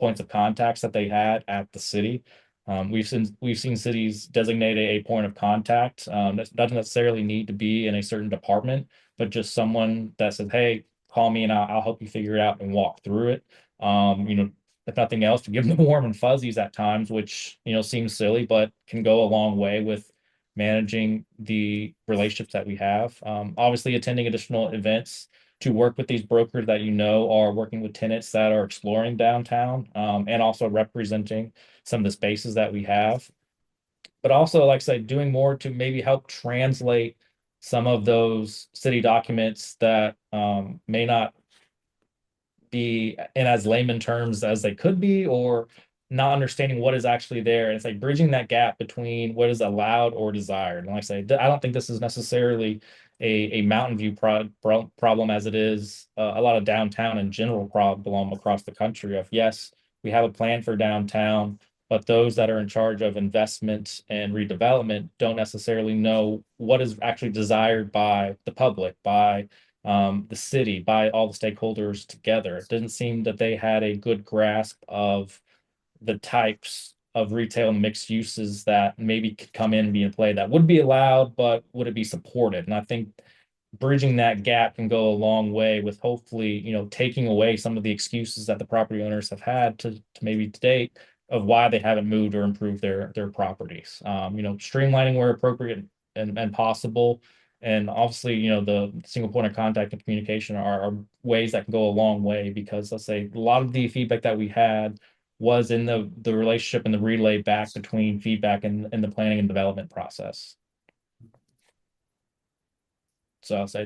points of contacts that they had at the city. We've seen cities designate a point of contact. That doesn't necessarily need to be in a certain department, but just someone that says, "Hey, call me and I'll help you figure it out and walk through it." If nothing else, to give them warm and fuzzies at times, which seems silly, but can go a long way with managing the relationships that we have. Obviously, attending additional events to work with these brokers that are working with tenants that are exploring downtown, and also representing some of the spaces that we have. But also, like I said, doing more to maybe help translate some of those city documents that may not be in as layman terms as they could be, or not understanding what is actually there. And it's like bridging that gap between what is allowed or desired. And like I say, I don't think this is necessarily a Mountain View problem as it is a lot of downtown in general problem across the country of, yes, we have a plan for downtown, but those that are in charge of investment and redevelopment don't necessarily know what is actually desired by the public, by the city, by all the stakeholders together. It didn't seem that they had a good grasp of the types of retail and mixed uses that maybe could come in and be in play that would be allowed, but would it be supported? And I think bridging that gap can go a long way with hopefully, taking away some of the excuses that the property owners have had to maybe to date of why they haven't moved or improved their properties. Streamlining where appropriate and possible. And obviously, the single point of contact and communication are ways that can go a long way, because let's say a lot of the feedback that we had was in the relationship and the relay back between feedback and the planning and development process. So I'll say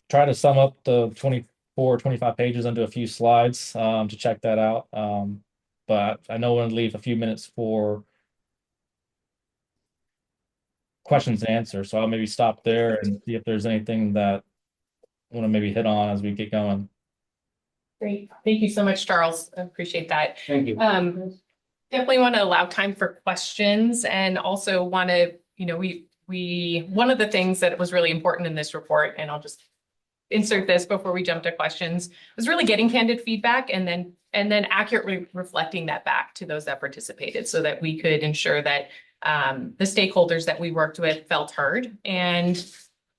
try to sum up the 24, 25 pages into a few slides to check that out. but I know I want to leave a few minutes for questions and answers. So I'll maybe stop there and see if there's anything that I want to maybe hit on as we get going. Great. Thank you so much, Charles. I appreciate that. Thank you. Definitely want to allow time for questions and also want to, one of the things that was really important in this report, and I'll just insert this before we jump to questions, was really getting candid feedback and then accurately reflecting that back to those that participated so that we could ensure that the stakeholders that we worked with felt heard. And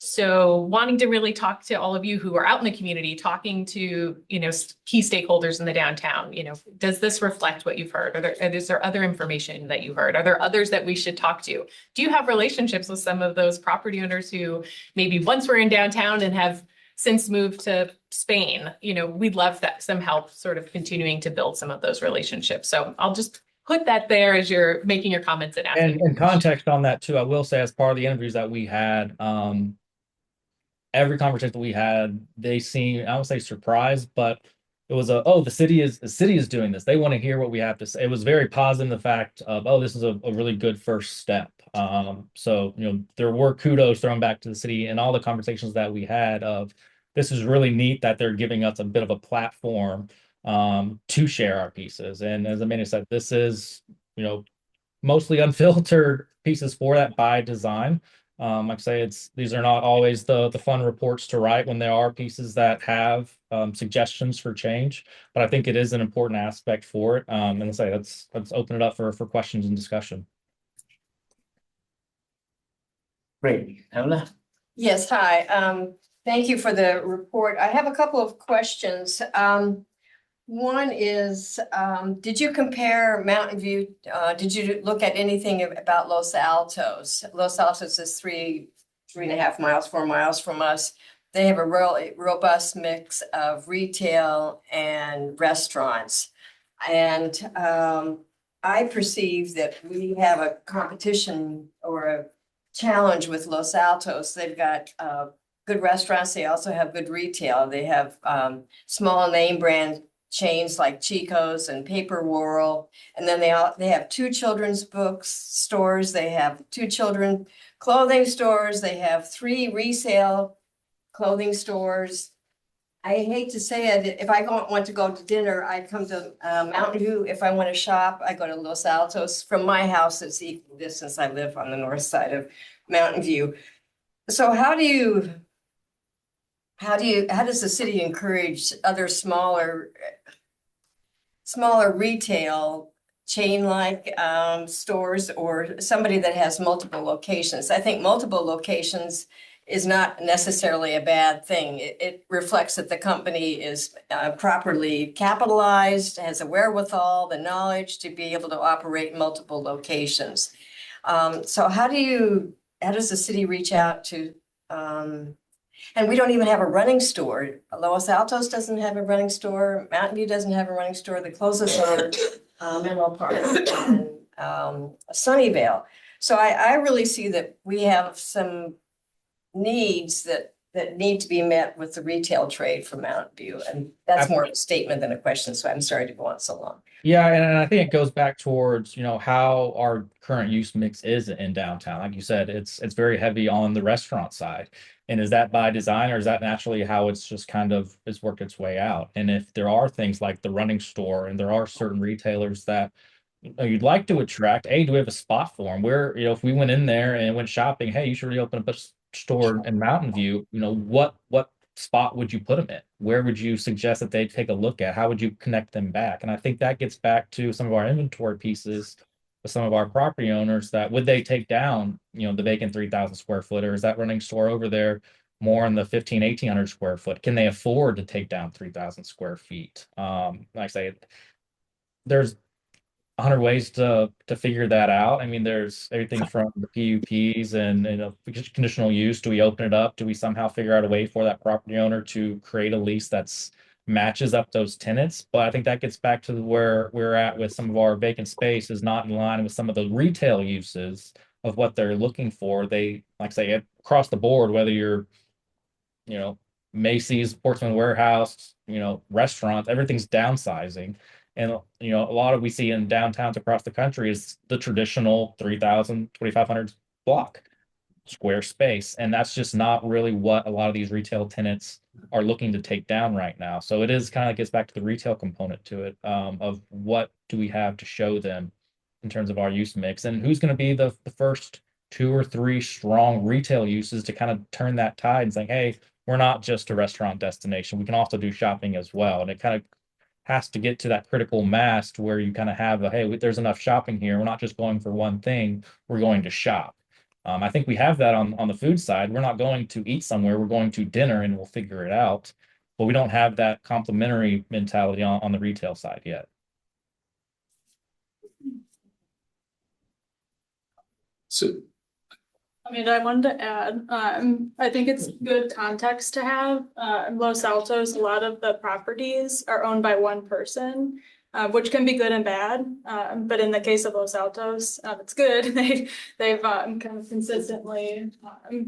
so wanting to really talk to all of you who are out in the community, talking to, key stakeholders in the downtown, does this reflect what you've heard? Is there other information that you heard? Are there others that we should talk to? Do you have relationships with some of those property owners who maybe once were in downtown and have since moved to Spain? We'd love some help sort of continuing to build some of those relationships. So I'll just put that there as you're making your comments and asking. And context on that too, I will say as part of the interviews that we had, every conversation that we had, they seemed, I don't say surprised, but it was the city is doing this. They want to hear what we have to say. It was very positive, the fact of, this is a really good first step. So, there were kudos thrown back to the city and all the conversations that we had of, this is really neat that they're giving us a bit of a platform to share our pieces. And as Amanda said, this is, mostly unfiltered pieces for that by design. Like I say, these are not always the fun reports to write when there are pieces that have suggestions for change, but I think it is an important aspect for it. And I say let's open it up for questions and discussion. Great. Evelyn? Yes, hi. Thank you for the report. I have a couple of questions. One is, did you compare Mountain View? Did you look at anything about Los Altos? Los Altos is 3.5 miles, 4 miles from us. They have a really robust mix of retail and restaurants. And I perceive that we have a competition or a challenge with Los Altos. They've got good restaurants. They also have good retail. They have small name brand chains like Chico's and Paper Whirl, and then they have 2 children's books stores. They have 2 children clothing stores. They have 3 resale clothing stores. I hate to say it, if I want to go to dinner, I come to Mountain View. If I want to shop, I go to Los Altos. From my house, it's equal distance. I live on the north side of Mountain View. So how does the city encourage other smaller retail chain-like stores or somebody that has multiple locations? I think multiple locations is not necessarily a bad thing. It reflects that the company is properly capitalized, has a wherewithal, the knowledge to be able to operate multiple locations. So how does the city reach out to, and we don't even have a running store. Los Altos doesn't have a running store. Mountain View doesn't have a running store. The closest are Menlo Park and Sunnyvale. So I really see that we have some needs that need to be met with the retail trade for Mountain View. And that's more of a statement than a question. So I'm sorry to go on so long. Yeah, and I think it goes back towards, how our current use mix is in downtown. Like you said, it's very heavy on the restaurant side. And is that by design, or is that naturally how it's just kind of it's worked its way out? And if there are things like the running store and there are certain retailers that you'd like to attract, do we have a spot for them? Where, if we went in there and went shopping, hey, you should really open up a store in Mountain View, what spot would you put them in? Where would you suggest that they take a look at? How would you connect them back? And I think that gets back to some of our inventory pieces with some of our property owners, that would they take down, the vacant 3,000 square foot, or is that running store over there more in the 1,800 square foot? Can they afford to take down 3,000 square feet? Like I say, there's 100 ways to figure that out. I mean, there's everything from the PUPs and conditional use. Do we open it up? Do we somehow figure out a way for that property owner to create a lease that's matches up those tenants? But I think that gets back to where we're at with some of our vacant space is not in line with some of the retail uses of what they're looking for. They, like I say, across the board, whether you're, Macy's, Sportsman Warehouse, restaurants, everything's downsizing. And, you know, a lot of we see in downtowns across the country is the traditional 3,000, 2,500 block square space. And that's just not really what a lot of these retail tenants are looking to take down right now. So it is kind of gets back to the retail component to it, of what do we have to show them in terms of our use mix, and who's going to be the first 2 or 3 strong retail uses to kind of turn that tide and saying, hey, we're not just a restaurant destination. We can also do shopping as well. And it kind of has to get to that critical mass to where you kind of have a, hey, there's enough shopping here. We're not just going for one thing. We're going to shop. I think we have that on the food side. We're not going to eat somewhere. We're going to dinner and we'll figure it out. But we don't have that complementary mentality on the retail side yet. So, I mean, I wanted to add, I think it's good context to have. Los Altos, a lot of the properties are owned by one person, which can be good and bad. But in the case of Los Altos, it's good. They've kind of consistently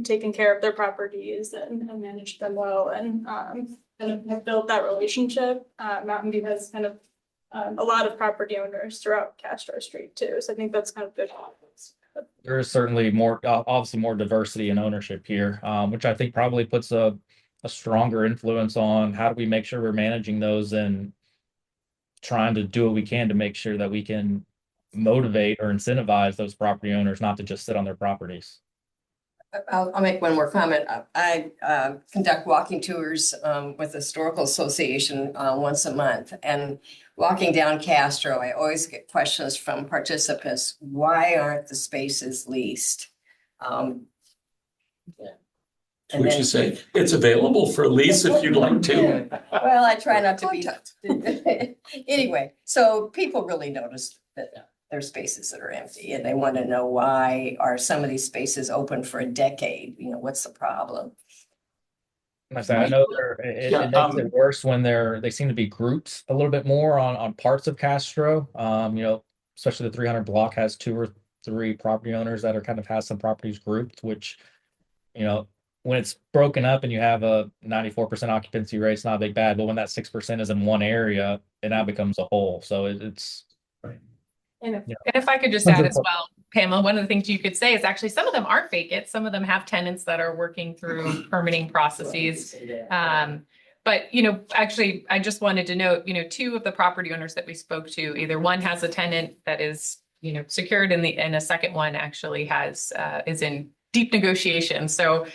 taken care of their properties and managed them well, and kind of have built that relationship. Mountain View has kind of a lot of property owners throughout Castro Street too. So I think that's kind of good. There is certainly more, obviously more diversity in ownership here, which I think probably puts a stronger influence on how do we make sure we're managing those and trying to do what we can to make sure that we can motivate or incentivize those property owners not to just sit on their properties. I'll make one more comment. I conduct walking tours with the Historical Association once a month, and walking down Castro, I always get questions from participants: why aren't the spaces leased? Would you say it's available for lease if you'd like to? Well, I try not to be. Anyway, so people really notice that there's spaces that are empty, and they want to know, why are some of these spaces open for a decade? You know, what's the problem? I know it makes it worse when they seem to be grouped a little bit more on parts of Castro. You know, especially the 300 block has 2 or 3 property owners that are kind of has some properties grouped, which, you know, when it's broken up and you have a 94% occupancy rate, it's not a big bad. But when that 6% is in one area, it now becomes a whole. So it's right. And if I could just add as well, Pamela, one of the things you could say is actually some of them aren't vacant. Some of them have tenants that are working through permitting processes. But, you know, actually, I just wanted to note, you know, 2 of the property owners that we spoke to, either one has a tenant that is, you know, secured, and a second one actually has is in deep negotiation. So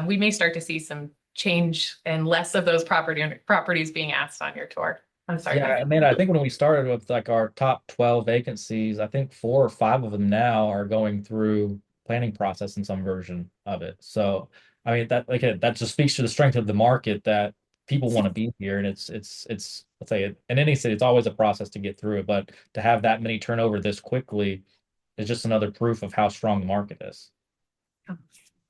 we may start to see some change and less of those properties being asked on your tour. I'm sorry. Yeah, I mean, I think when we started with like our top 12 vacancies, I think 4 or 5 of them now are going through planning process in some version of it. So, I mean, that just speaks to the strength of the market, that people want to be here. And it's let's say in any city, it's always a process to get through it, but to have that many turnover this quickly is just another proof of how strong the market is.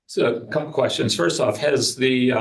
So a couple questions. First off, has the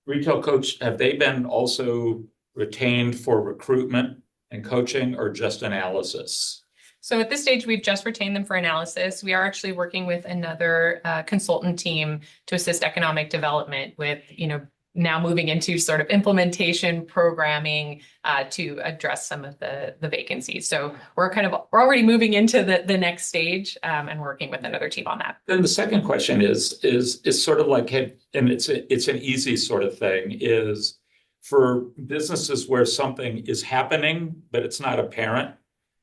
retail coach, have they been also retained for recruitment and coaching, or just analysis? So at this stage, we've just retained them for analysis. We are actually working with another consultant team to assist economic development with, you know, now moving into sort of implementation programming to address some of the vacancies. So we're already moving into the next stage and working with another team on that. Then the second question is sort of like, and it's an easy sort of thing, is for businesses where something is happening, but it's not apparent. I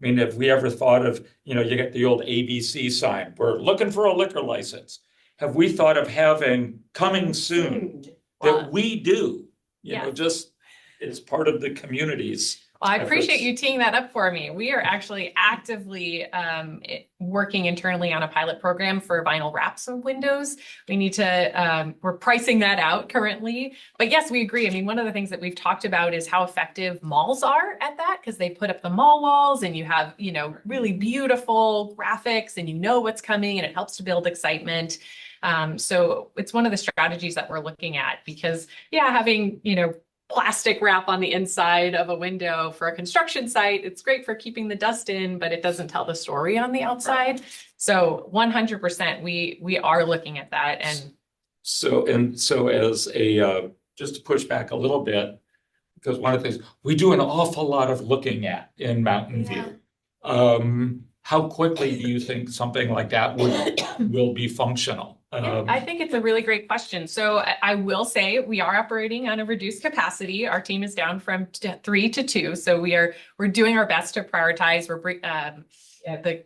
mean, have we ever thought of, you know, you get the old ABC sign, we're looking for a liquor license. Have we thought of having coming soon that we do, you know, just it's part of the community's Well, I appreciate you teeing that up for me. We are actually actively working internally on a pilot program for vinyl wraps of windows. We need to, we're pricing that out currently. But yes, we agree. I mean, one of the things that we've talked about is how effective malls are at that, because they put up the mall walls and you have, you know, really beautiful graphics and you know what's coming and it helps to build excitement. So it's one of the strategies that we're looking at, because having, you know, plastic wrap on the inside of a window for a construction site, it's great for keeping the dust in, but it doesn't tell the story on the outside. So 100%, we are looking at that. And so as a, just to push back a little bit, because one of the things, we do an awful lot of looking at in Mountain View. How quickly do you think something like that will be functional? I think it's a really great question. So I will say we are operating on a reduced capacity. Our team is down from 3 to 2. So we're doing our best to prioritize. The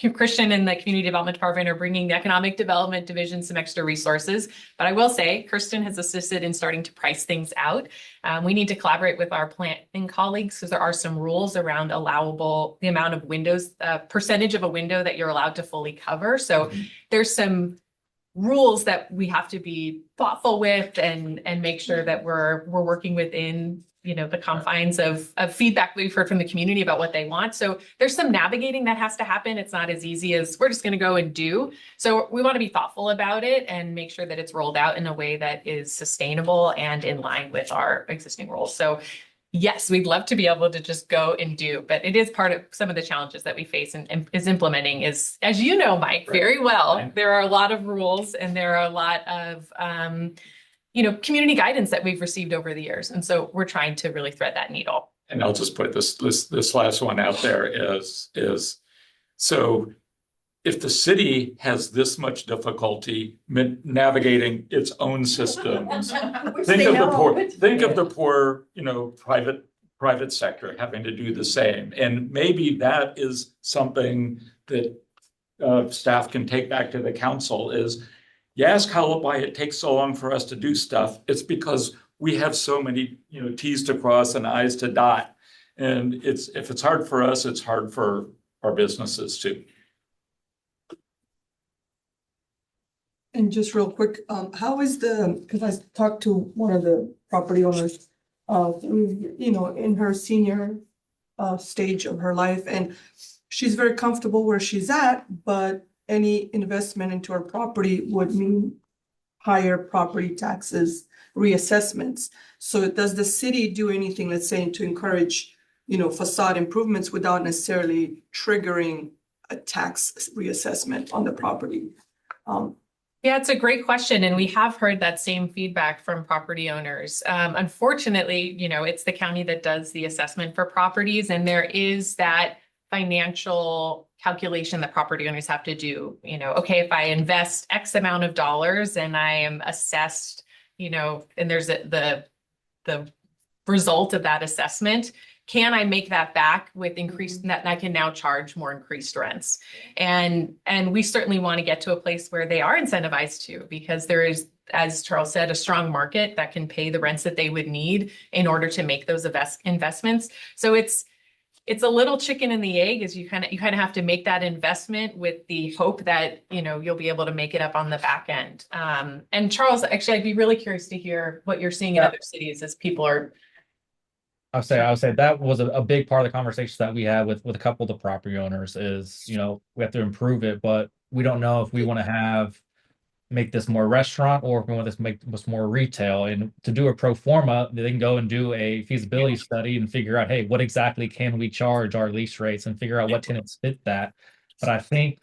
Christian and the Community Development Department are bringing the Economic Development Division some extra resources. But I will say Kirsten has assisted in starting to price things out. We need to collaborate with our planning colleagues because there are some rules around the amount of windows, percentage of a window that you're allowed to fully cover. So there's some rules that we have to be thoughtful with and make sure that we're working within, the confines of feedback we've heard from the community about what they want. So there's some navigating that has to happen. It's not as easy as we're just going to go and do. So we want to be thoughtful about it and make sure that it's rolled out in a way that is sustainable and in line with our existing rules. So yes, we'd love to be able to just go and do, but it is part of some of the challenges that we face and is implementing is, as you know, Mike, very well, there are a lot of rules and there are a lot of, community guidance that we've received over the years. And so we're trying to really thread that needle. And I'll just put this last one out there is so if the city has this much difficulty navigating its own systems, think of the poor, private sector having to do the same. And maybe that is something that staff can take back to the council is, you ask why it takes so long for us to do stuff. It's because we have so many, T's to cross and I's to dot. And if it's hard for us, it's hard for our businesses too. And just real quick, how is because I talked to one of the property owners, in her senior stage of her life, and she's very comfortable where she's at, but any investment into her property would mean higher property taxes, reassessments. So does the city do anything, let's say, to encourage, facade improvements without necessarily triggering a tax reassessment on the property? Yeah, it's a great question. And we have heard that same feedback from property owners. Unfortunately, it's the county that does the assessment for properties, and there is that financial calculation that property owners have to do. Okay, if I invest X amount of dollars and I am assessed, and there's the result of that assessment, can I make that back with increased that I can now charge more increased rents? And we certainly want to get to a place where they are incentivized to, because there is, as Charles said, a strong market that can pay the rents that they would need in order to make those investments. So it's a little chicken and the egg, is you kind of have to make that investment with the hope that, you'll be able to make it up on the back end. And Charles, actually, I'd be really curious to hear what you're seeing in other cities as people are. I would say that was a big part of the conversation that we had with a couple of the property owners is, we have to improve it, but we don't know if we want to make this more restaurant or if we want this to make this more retail. And to do a pro forma, they can go and do a feasibility study and figure out, hey, what exactly can we charge our lease rates and figure out what tenants fit that. But I think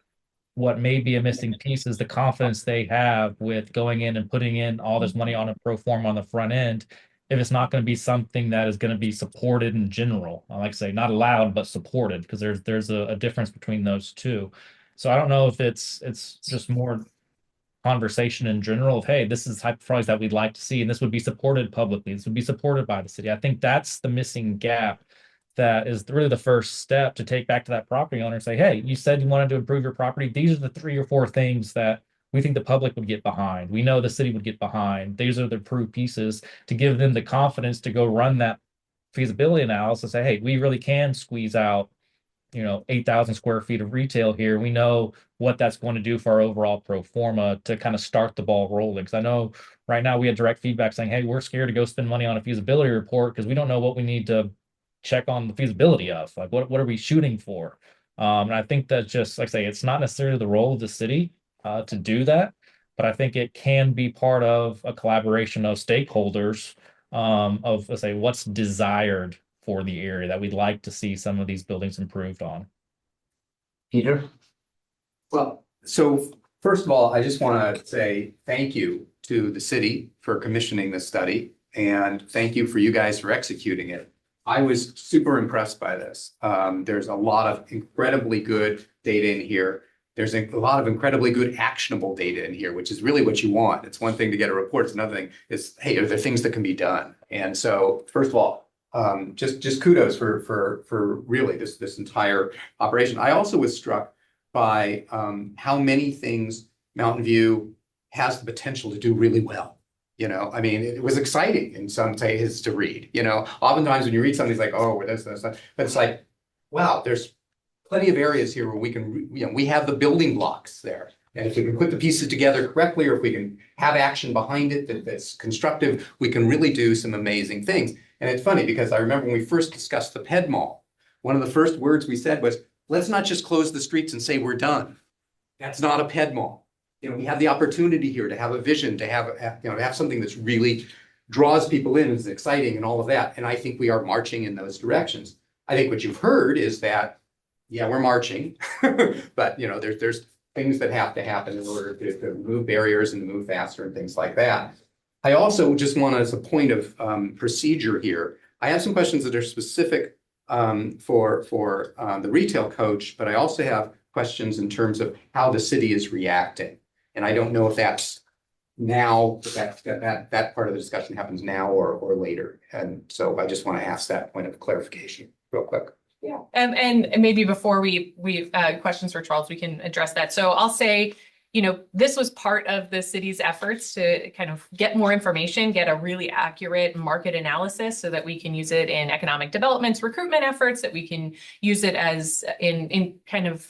what may be a missing piece is the confidence they have with going in and putting in all this money on a pro forma on the front end, if it's not going to be something that is going to be supported in general. I like to say not allowed, but supported, because there's a difference between those two. So I don't know if it's just more conversation in general of, hey, this is the type of project that we'd like to see, and this would be supported publicly. This would be supported by the city. I think that's the missing gap. That is really the first step to take back to that property owner and say, hey, you said you wanted to improve your property. These are the 3 or 4 things that we think the public would get behind. We know the city would get behind. These are the approved pieces to give them the confidence to go run that feasibility analysis and say, hey, we really can squeeze out, 8,000 square feet of retail here. We know what that's going to do for our overall pro forma to kind of start the ball rolling. Because I know right now we had direct feedback saying, hey, we're scared to go spend money on a feasibility report because we don't know what we need to check on the feasibility of. Like, what are we shooting for? And I think that's just, like I say, it's not necessarily the role of the city to do that, but I think it can be part of a collaboration of stakeholders of, let's say, what's desired for the area that we'd like to see some of these buildings improved on. Peter? Well, so first of all, I just want to say thank you to the city for commissioning this study. And thank you for you guys for executing it. I was super impressed by this. There's a lot of incredibly good data in here. There's a lot of incredibly good actionable data in here, which is really what you want. It's one thing to get a report. It's another thing is, hey, are there things that can be done? And so, first of all, just kudos for really this entire operation. I also was struck by how many things Mountain View has the potential to do really well. You know, I mean, it was exciting in some cases to read. You know, oftentimes when you read something, it's like, oh, this, but it's like, wow, there's plenty of areas here where we can, you know, we have the building blocks there. And if we can put the pieces together correctly, or if we can have action behind it that's constructive, we can really do some amazing things. And it's funny because I remember when we first discussed the Ped Mall, one of the first words we said was, let's not just close the streets and say we're done. That's not a Ped Mall. You know, we have the opportunity here to have a vision, to have, you know, to have something that's really draws people in, is exciting and all of that. And I think we are marching in those directions. I think what you've heard is that, yeah, we're marching, but you know, there's things that have to happen in order to remove barriers and to move faster and things like that. I also just want, as a point of procedure here, I have some questions that are specific for the retail coach, but I also have questions in terms of how the city is reacting. And I don't know if that's now, that part of the discussion happens now or later. And so I just want to ask that point of clarification real quick. Yeah. And maybe before we questions for Charles, we can address that. So I'll say, you know, this was part of the city's efforts to kind of get more information, get a really accurate market analysis so that we can use it in economic developments, recruitment efforts, that we can use it as in kind of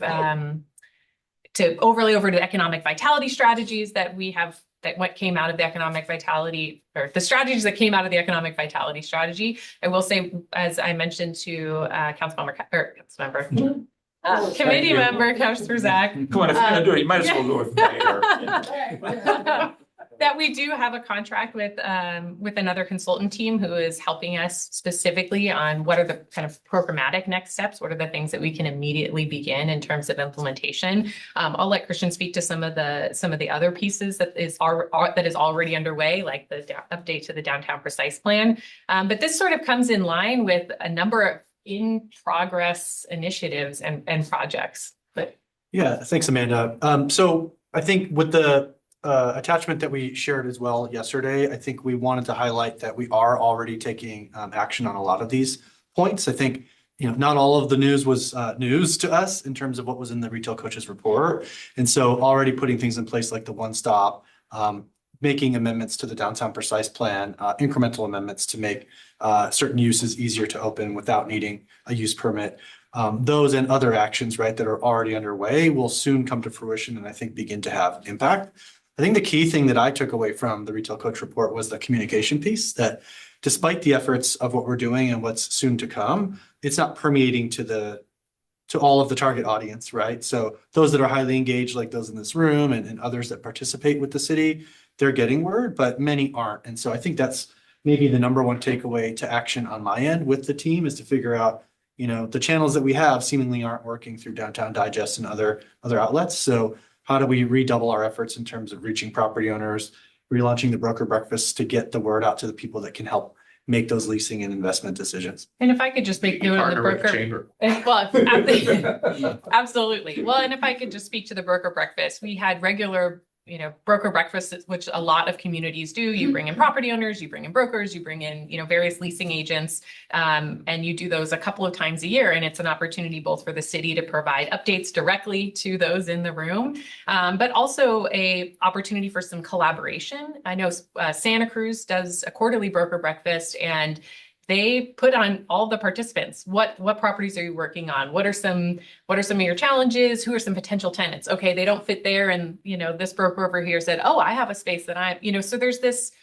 to overlay over to economic vitality strategies that we have, that what came out of the economic vitality, or the strategies that came out of the economic vitality strategy. I will say, as I mentioned to committee member Councilor Zach. Come on, if you're gonna do it, you might as well go with mayor. That we do have a contract with another consultant team who is helping us specifically on what are the kind of programmatic next steps, what are the things that we can immediately begin in terms of implementation. I'll let Christian speak to some of the other pieces that is already underway, like the update to the downtown precise plan. But this sort of comes in line with a number of in progress initiatives and projects. But yeah, thanks, Amanda. So I think with the attachment that we shared as well yesterday, I think we wanted to highlight that we are already taking action on a lot of these points. I think, you know, not all of the news was news to us in terms of what was in the retail coaches report. And so already putting things in place like the one stop, making amendments to the downtown precise plan, incremental amendments to make certain uses easier to open without needing a use permit. Those and other actions, right, that are already underway will soon come to fruition and I think begin to have impact. I think the key thing that I took away from the retail coach report was the communication piece, that despite the efforts of what we're doing and what's soon to come, it's not permeating to all of the target audience, right? So those that are highly engaged, like those in this room and others that participate with the city, they're getting word, but many aren't. And so I think that's maybe the number one takeaway to action on my end with the team, is to figure out, you know, the channels that we have seemingly aren't working through Downtown Digest and other outlets. So how do we redouble our efforts in terms of reaching property owners, relaunching the broker breakfast to get the word out to the people that can help make those leasing and investment decisions? And if I could just make note of the broker. Well, absolutely. Well, and if I could just speak to the broker breakfast, we had regular, you know, broker breakfasts, which a lot of communities do. You bring in property owners, you bring in brokers, you bring in, you know, various leasing agents, and you do those a couple of times a year. And it's an opportunity both for the city to provide updates directly to those in the room, but also a opportunity for some collaboration. I know Santa Cruz does a quarterly broker breakfast, and they put on all the participants. What properties are you working on? What are some of your challenges? Who are some potential tenants? Okay, they don't fit there. And, you know, this broker over here said, oh, I have a space that so there's this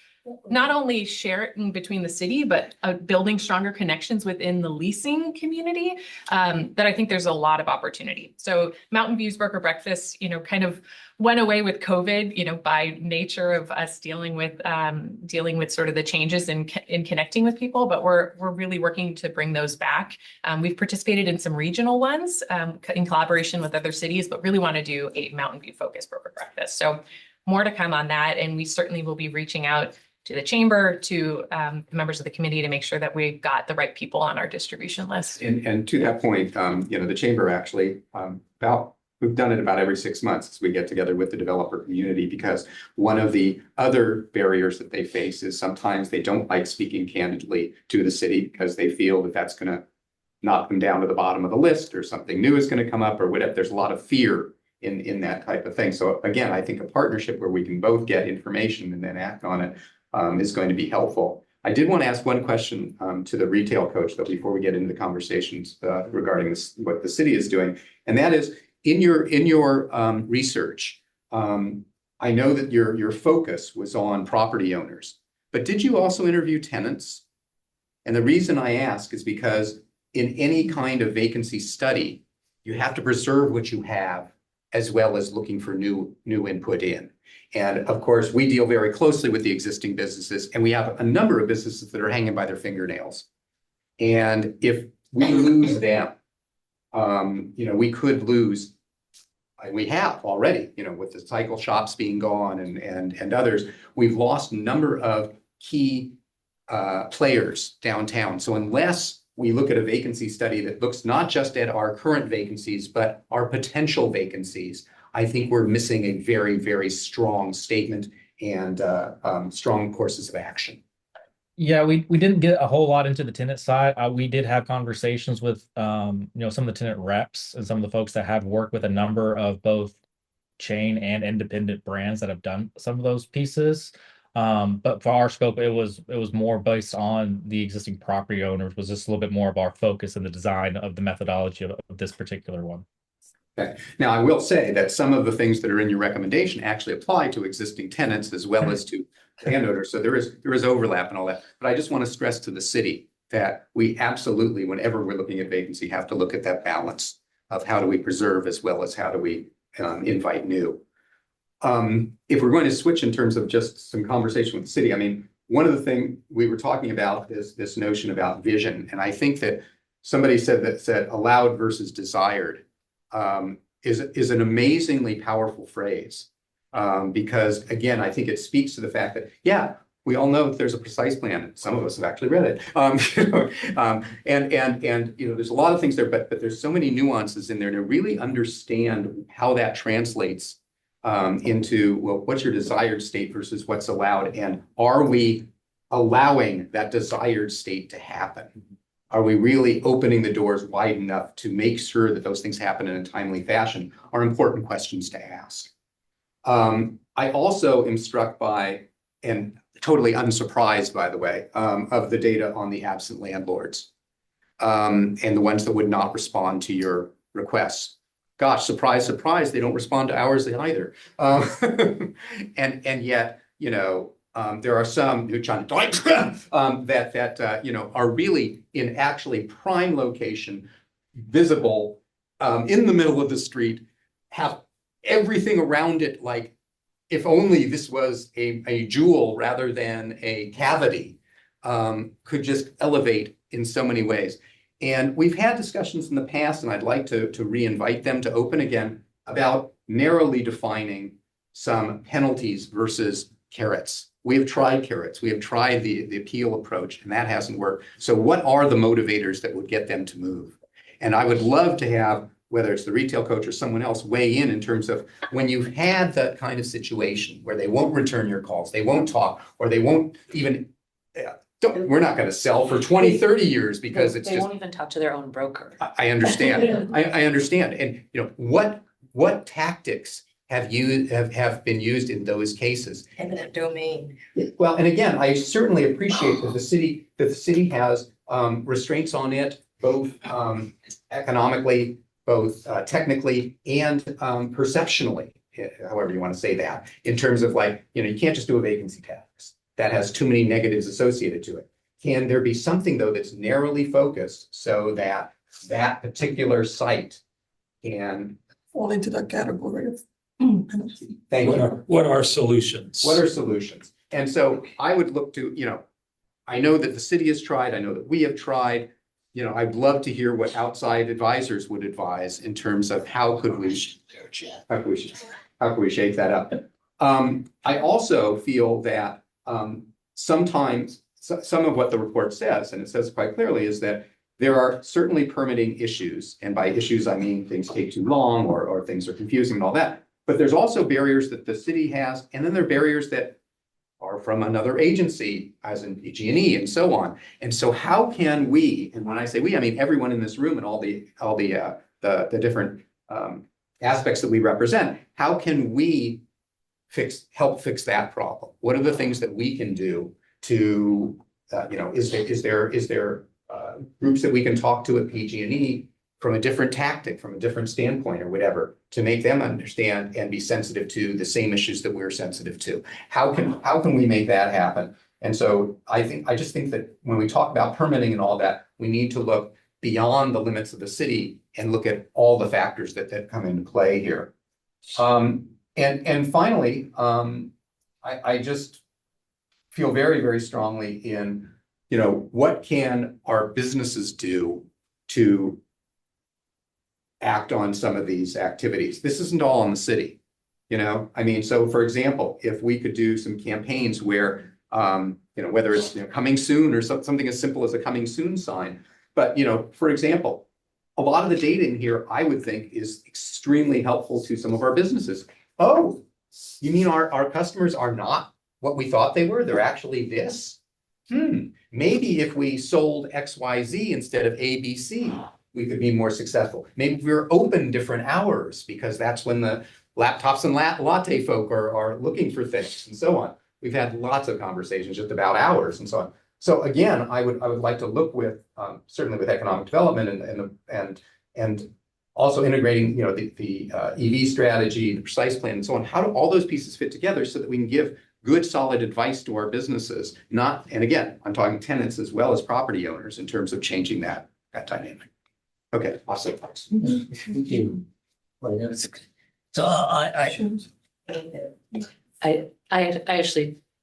not only sharing between the city, but building stronger connections within the leasing community, that I think there's a lot of opportunity. So Mountain View's broker breakfast, you know, kind of went away with COVID, you know, by nature of us dealing with sort of the changes in connecting with people, but we're really working to bring those back. We've participated in some regional ones in collaboration with other cities, but really want to do a Mountain View focused broker breakfast. So more to come on that. And we certainly will be reaching out the chamber, to the members of the committee to make sure that we got the right people on our distribution list. And to that point, the chamber actually, we've done it about every 6 months as we get together with the developer community, because one of the other barriers that they face is sometimes they don't like speaking candidly to the city because they feel that that's going to knock them down to the bottom of the list, or something new is going to come up, or whatever. There's a lot of fear in that type of thing. So again, I think a partnership where we can both get information and then act on it is going to be helpful. I did want to ask one question to the retail coach, though, before we get into the conversations regarding what the city is doing. And that is, in your research, I know that your focus was on property owners, but did you also interview tenants? And the reason I ask is because in any kind of vacancy study, you have to preserve what you have, as well as looking for new input in. And of course, we deal very closely with the existing businesses, and we have a number of businesses that are hanging by their fingernails. And if we lose them, we could lose, and we have already, with the cycle shops being gone and others, we've lost a number of key players downtown. So unless we look at a vacancy study that looks not just at our current vacancies, but our potential vacancies, I think we're missing a very, very strong statement and strong courses of action. Yeah, we didn't get a whole lot into the tenant side. We did have conversations with some of the tenant reps and some of the folks that have worked with a number of both chain and independent brands that have done some of those pieces. But for our scope, it was more based on the existing property owners, was just a little bit more of our focus in the design of the methodology of this particular one. Okay. Now, I will say that some of the things that are in your recommendation actually apply to existing tenants as well as to landowners. So there is overlap and all that. But I just want to stress to the city that we absolutely, whenever we're looking at vacancy, have to look at that balance of how do we preserve as well as how do we invite new. If we're going to switch in terms of just some conversation with the city, I mean, one of the things we were talking about is this notion about vision. And I think that somebody said allowed versus desired is an amazingly powerful phrase. Because again, I think it speaks to the fact that, yeah, we all know that there's a precise plan. Some of us have actually read it. There's a lot of things there, but there's so many nuances in there to really understand how that translates into, well, what's your desired state versus what's allowed, and are we allowing that desired state to happen? Are we really opening the doors wide enough to make sure that those things happen in a timely fashion? Are important questions to ask. I also am struck by, and totally unsurprised, by the way, of the data on the absent landlords and the ones that would not respond to your requests. Gosh, surprise, surprise, they don't respond to ours either. And yet, there are some who try that are really in actually prime location, visible, in the middle of the street, have everything around it, like if only this was a jewel rather than a cavity, could just elevate in so many ways. And we've had discussions in the past, and I'd like to re-invite them to open again, about narrowly defining some penalties versus carrots. We have tried carrots. We have tried the appeal approach, and that hasn't worked. So what are the motivators that would get them to move? And I would love to have, whether it's the retail coach or someone else, weigh in terms of when you've had that kind of situation where they won't return your calls, they won't talk, or they won't even, we're not going to sell for 20, 30 years because it's They just. won't even talk to their own broker. I understand. I understand. And what tactics have been used in those cases? Eminent domain. Well, and again, I certainly appreciate that the city has restraints on it, both economically, both technically, and perceptionally, however you want to say that, in terms of you can't just do a vacancy tax. That has too many negatives associated to it. Can there be something, though, that's narrowly focused so that that particular site can fall into that category of penalty? Thank you. What are solutions? What are solutions? And so I would look to, I know that the city has tried, I know that we have tried, I'd love to hear what outside advisors would advise in terms of how could we shake that up. I also feel that sometimes, some of what the report says, and it says quite clearly, is that there are certainly permitting issues. And by issues, I mean things take too long or things are confusing and all that. But there's also barriers that the city has, and then there are barriers that are from another agency, as in PG&E and so on. And so how can we, and when I say we, I mean everyone in this room and all the different aspects that we represent, how can we help fix that problem? What are the things that we can do to, is there groups that we can talk to at PG&E from a different tactic, from a different standpoint or whatever, to make them understand and be sensitive to the same issues that we're sensitive to? How can we make that happen? And so I just think that when we talk about permitting and all that, we need to look beyond the limits of the city and look at all the factors that come into play here. And finally, I just feel very, very strongly in, what can our businesses do to act on some of these activities? This isn't all on the city, so for example, if we could do some campaigns where, whether it's coming soon or something as simple as a coming soon sign, but, for example, a lot of the data in here, I would think, is extremely helpful to some of our businesses. Oh, you mean our customers are not what we thought they were? They're actually this? Maybe if we sold XYZ instead of ABC, we could be more successful. Maybe if we're open different hours, because that's when the laptops and latte folk are looking for things and so on. We've had lots of conversations just about hours and so on. So again, I would like to look with certainly with economic development and also integrating the EV strategy, the precise plan, and so on. How do all those pieces fit together so that we can give good, solid advice to our businesses? And again, I'm talking tenants as well as property owners in terms of changing that dynamic. Okay, awesome. Thank you. So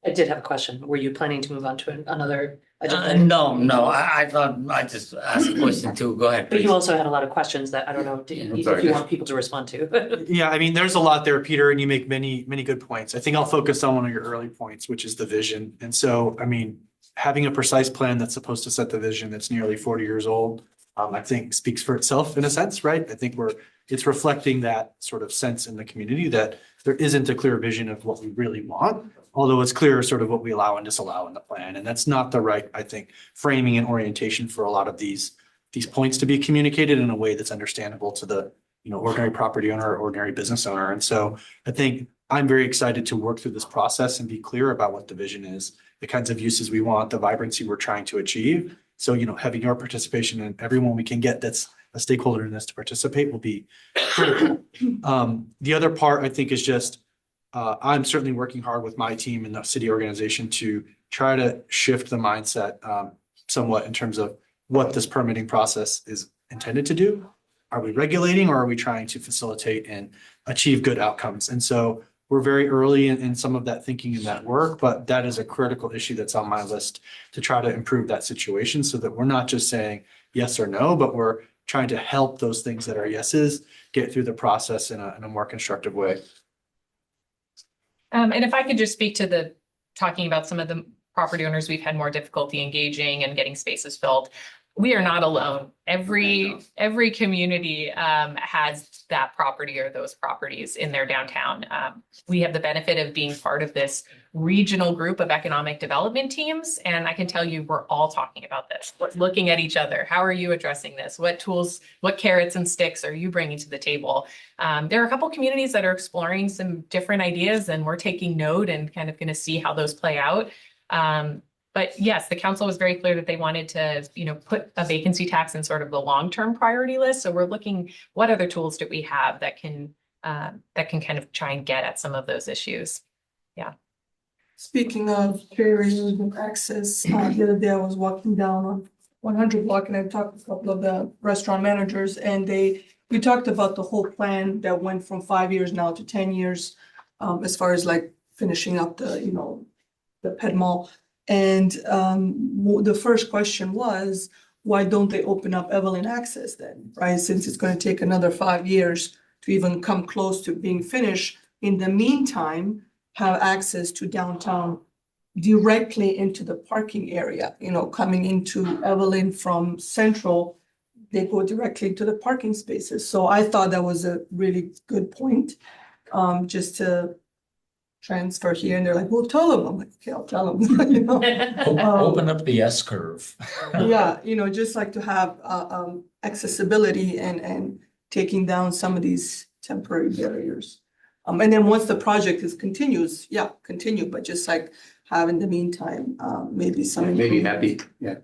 I did have a question. Were you planning to move on to another agenda? No, I thought I just asked a question too. Go ahead, But please. you also had a lot of questions that I don't know if you want people to respond to. Yeah, I mean, there's a lot there, Peter, and you make many, many good points. I think I'll focus on one of your early points, which is the vision. And so, I mean, having a precise plan that's supposed to set the vision that's nearly 40 years old, I think speaks for itself in a sense, right? I think it's reflecting that sort of sense in the community that there isn't a clear vision of what we really want, although it's clear sort of what we allow and disallow in the plan. And that's not the right, I think, framing and orientation for a lot of these points to be communicated in a way that's understandable to the, ordinary property owner or ordinary business owner. And so I think I'm very excited to work through this process and be clear about what the vision is, the kinds of uses we want, the vibrancy we're trying to achieve. So, having your participation and everyone we can get that's a stakeholder in this to participate will be critical. The other part, I think, is just I'm certainly working hard with my team and the city organization to try to shift the mindset somewhat in terms of what this permitting process is intended to do. Are we regulating, or are we trying to facilitate and achieve good outcomes? And so we're very early in some of that thinking and that work, but that is a critical issue that's on my list to try to improve that situation so that we're not just saying yes or no, but we're trying to help those things that are yeses get through the process in a more constructive way. And if I could just speak to talking about some of the property owners we've had more difficulty engaging and getting spaces filled. We are not alone. Every community has that property or those properties in their downtown. We have the benefit of being part of this regional group of economic development teams. And I can tell you, we're all talking about this. We're looking at each other. How are you addressing this? What tools, what carrots and sticks are you bringing to the table? There are a couple communities that are exploring some different ideas, and we're taking note and kind of going to see how those play out. But yes, the council was very clear that they wanted to, put a vacancy tax in sort of the long-term priority list. So we're looking, what other tools do we have that can kind of try and get at some of those issues? Yeah. Speaking of fair use and access, the other day I was walking down on 100 block and I talked to a couple of the restaurant managers, and we talked about the whole plan that went from 5 years now to 10 years, as far as like finishing up the pet mall. And the first question was, why don't they open up Evelyn Access then, right? Since it's going to take another 5 years to even come close to being finished. In the meantime, have access to downtown directly into the parking area, you know, coming into Evelyn from Central, they go directly to the parking spaces. So I thought that was a really good point, just to transfer here. And they're like, well, tell them. I'm like, okay, I'll tell them. You know? Open up the S curve. Yeah, you know, just like to have accessibility and taking down some of these temporary barriers. And then once the project continues, yeah, continue, but just like have in the meantime, maybe some. Maybe that'd be, yeah.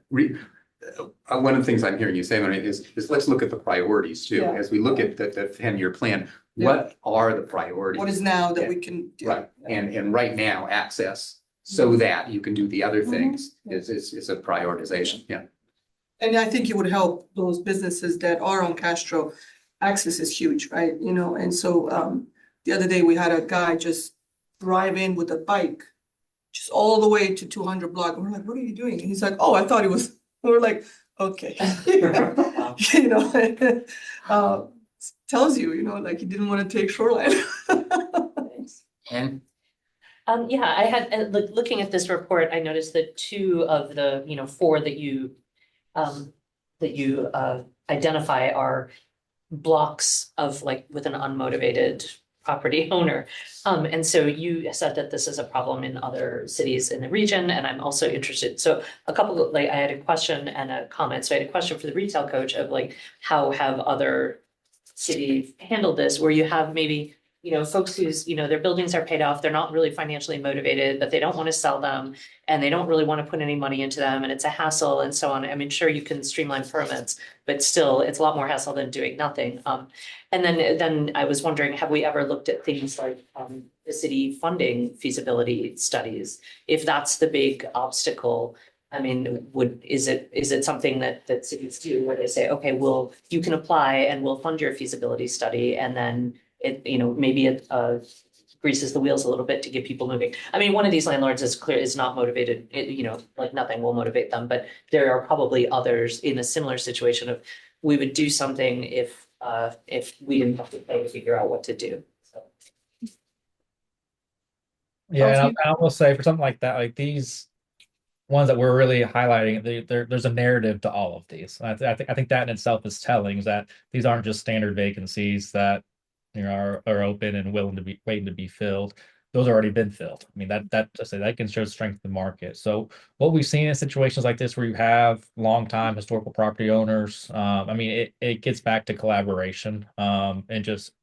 One of the things I'm hearing you say, Maria, is let's look at the priorities too. Yeah. As we look at the 10-year plan, what are the priorities? What is now that we can do? Right, and right now, access, so that you can do the other things is a prioritization, yeah. And I think it would help those businesses that are on Castro. Access is huge, right? You know, and so the other day we had a guy just drive in with a bike, just all the way to 200 block. And we're like, what are you doing? And he's like, oh, I thought it was, we're like, okay. You know, tells you, you know, like he didn't want to take shoreline. And Yeah, I had, looking at this report, I noticed that 2 of the, 4 that you identify are blocks of like with an unmotivated property owner. And so you said that this is a problem in other cities in the region, and I'm also interested. So a couple of, like, I had a question and a comment. So I had a question for the retail coach of like, how have other cities handled this, where you have maybe, folks whose, their buildings are paid off, they're not really financially motivated, but they don't want to sell them and they don't really want to put any money into them, and it's a hassle and so on. I mean, sure, you can streamline permits, but still it's a lot more hassle than doing nothing. And then I was wondering, have we ever looked at things like the city funding feasibility studies? If that's the big obstacle, I mean, is it something that cities do where they say, okay, well, you can apply and we'll fund your feasibility study, and then it, maybe it greases the wheels a little bit to get people moving. I mean, one of these landlords is not motivated, like nothing will motivate them, but there are probably others in a similar situation of, we would do something if we didn't have to pay to figure out what to do. So. Yeah, and I will say for something like that, like these ones that we're really highlighting, there's a narrative to all of these. I think that in itself is telling, is that these aren't just standard vacancies that are open and waiting to be filled. Those already been filled. I mean, that can show strength of the market. So what we've seen in situations like this, where you have long-time historical property owners, I mean, it gets back to collaboration and just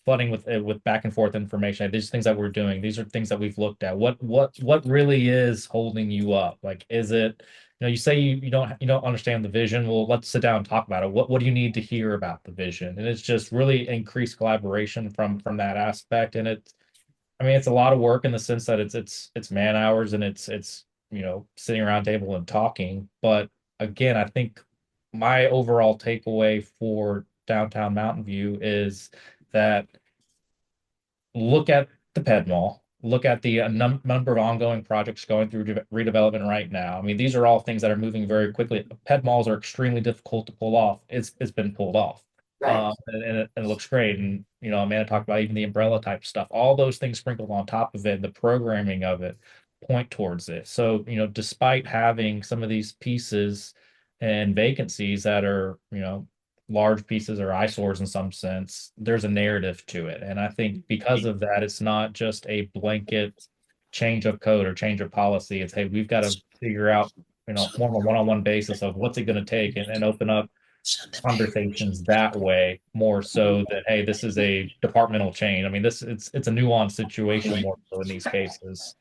flooding with back and forth information. These things that we're doing, these are things that we've looked at. What really is holding you up? Like, is it, you say you don't understand the vision? Well, let's sit down and talk about it. What do you need to hear about the vision? And it's just really increased collaboration from that aspect. And it's a lot of work in the sense that it's man hours and it's sitting around table and talking. But again, I think my overall takeaway for downtown Mountain View is that look at the Ped Mall, look at the number of ongoing projects going through redevelopment right now. I mean, these are all things that are moving very quickly. Ped Malls are extremely difficult to pull off. It's been pulled off. Right. And it looks great. And, Amanda talked about even the umbrella type stuff, all those things sprinkled on top of it, the programming of it point towards it. So, despite having some of these pieces and vacancies that are, large pieces or eyesores in some sense, there's a narrative to it. And I think because of that, it's not just a blanket change of code or change of policy. It's, hey, we've got to figure out, more of a one-on-one basis of what's it going to take and open up conversations that way, more so that, hey, this is a departmental change. I mean, it's a nuanced situation more so in these cases,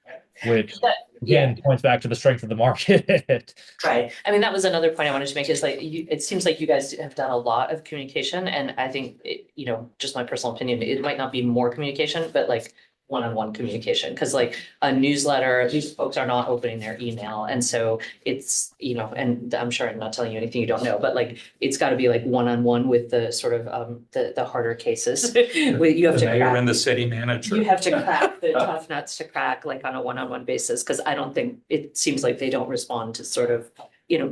which again points back to the strength of the market. Right. I mean, that was another point I wanted to make, is like, it seems like you guys have done a lot of communication, and I think just my personal opinion, it might not be more communication, but like one-on-one communication, because like a newsletter, these folks are not opening their email, and so it's and I'm sure I'm not telling you anything you don't know, but like it's got to be like one-on-one with the sort of the harder cases. You have to mayor and the city manager. You have to crack the tough nuts to crack, like on a one-on-one basis, because I don't think, it seems like they don't respond to sort of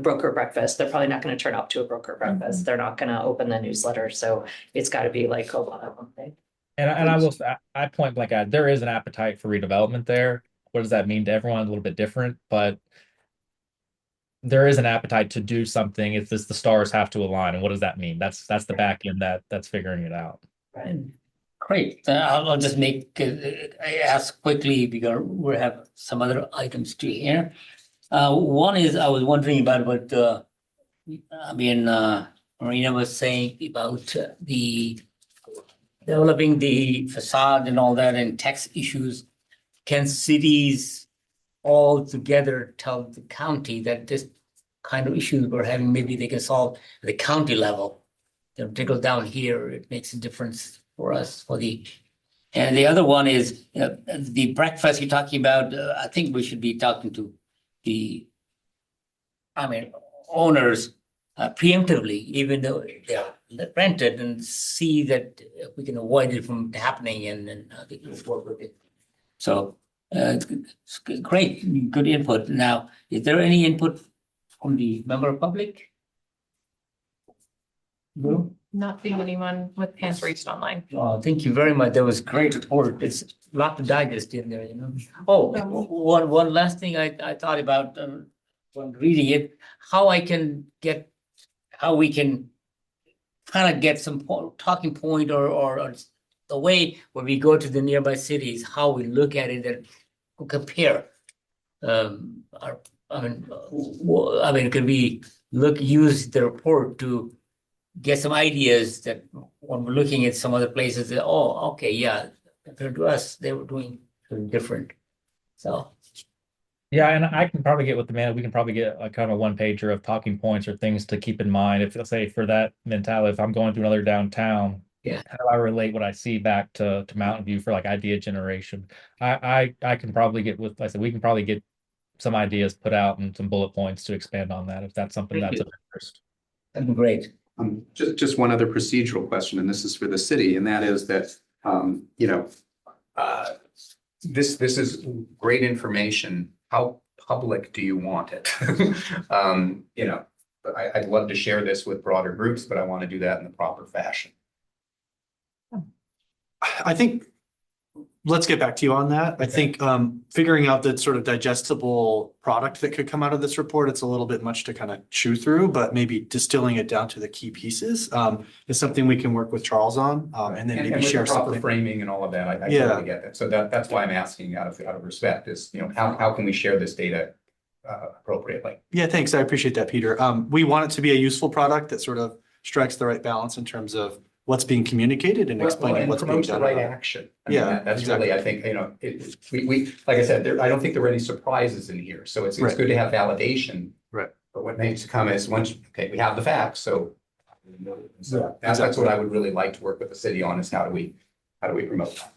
broker breakfast. They're probably not going to turn up to a broker breakfast. They're not going to open the newsletter, so it's got to be like a one-on-one thing. And I will say, I point blank out, there is an appetite for redevelopment there. what does that mean to everyone? A little bit different, but there is an appetite to do something. It's just the stars have to align. And what does that mean? That's the back end that's figuring it out. Right. Great. I'll just I ask quickly because we have some other items to hear. One is I was wondering about what Marina was saying about the developing the facade and all that and tax issues. Can cities all together tell the county that this kind of issues we're having, maybe they can solve at the county level? They'll trickle down here, it makes a difference for us and the other one is the breakfast you're talking about. I think we should be talking to the owners preemptively, even though they're rented, and see that we can avoid it from happening and they can work with it. So it's great, good input. Now, is there any input from the member of public? No? Not seeing anyone with hands raised online. Oh, thank you very much. That was great report. It's a lot to digest in there, you know. Oh, one last thing I thought about when reading it, how we can kind of get some talking point or the way when we go to the nearby cities, how we look at it and compare. Could we use the report to get some ideas that when we're looking at some other places that, oh, okay, yeah, compared to us, they were doing something different. So. Yeah, and I can probably get with the man. We can probably get a kind of one pager of talking points or things to keep in mind. If let's say for that mentality, if I'm going to another downtown, yeah, how do I relate what I see back to Mountain View for like idea generation? I can probably get with, like I said, we can probably get some ideas put out and some bullet points to expand on that if that's something that's of interest. That'd be great. Just one other procedural question, and this is for the city, and that is that, this is great information. How public do you want it? I'd love to share this with broader groups, but I want to do that in the proper fashion. I think, let's get back to you on that. I think figuring out the sort of digestible product that could come out of this report, it's a little bit much to kind of chew through, but maybe distilling it down to the key pieces is something we can work with Charles on and then maybe share proper something. Framing and all of that. I totally get that. So that's why I'm asking out of respect is, how can we share this data appropriately? Yeah, thanks. I appreciate that, Peter. We want it to be a useful product that sort of strikes the right balance in terms of what's being communicated and explaining what's being promotes done. the right action. Yeah, That's exactly. really, I think, we like I said, I don't think there were any surprises in here. So it's good to have validation. Right. But what needs to come is we have the facts. So that's what I would really like to work with the city on is how do we promote that?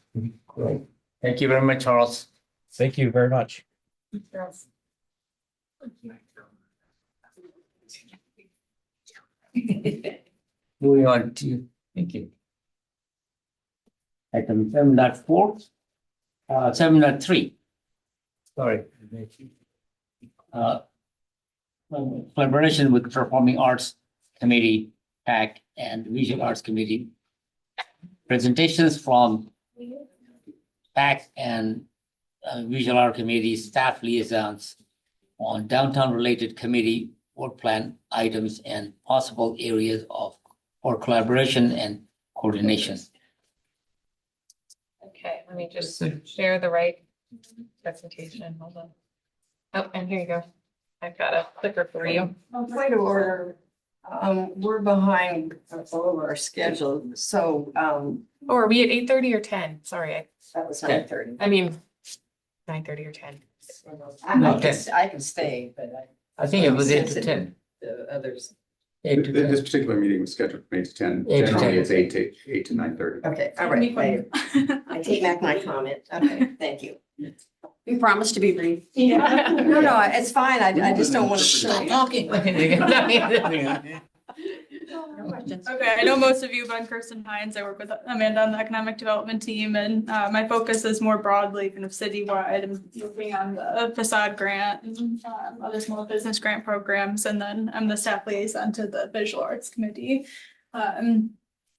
Great. Thank you very much, Charles. Thank you very much. Moving on to, thank you. Item 7.4, 7.3. Sorry. Collaboration with Performing Arts Committee, PAC, and Visual Arts Committee. Presentations from PAC and Visual Art Committee staff liaisons on downtown related committee work plan items and possible areas for collaboration and coordination. Okay, let me just share the right presentation. Hold on. Oh, and here you go. I've got a clicker for you. Point of order. We're behind all of our schedule, so Oh, are we at 8:30 or 10? Sorry, that was 9:30. I mean 9:30 or 10. I can stay, but I think it was 8 to 10. the others. 8 to 10. This particular meeting was scheduled from 8 to 10. 8 to 10. Generally, it's 8 to 9:30. Okay, all right. I take back my comment. Okay, thank you. You promised to be brief. Yeah. No, it's fine. I just don't want to stop talking. No questions. Okay, I know most of you, but I'm Kirsten Hines. I work with Amanda on the economic development team, and my focus is more broadly kind of citywide and working on the facade grant and other small business grant programs, and then I'm the staff liaison to the visual arts committee.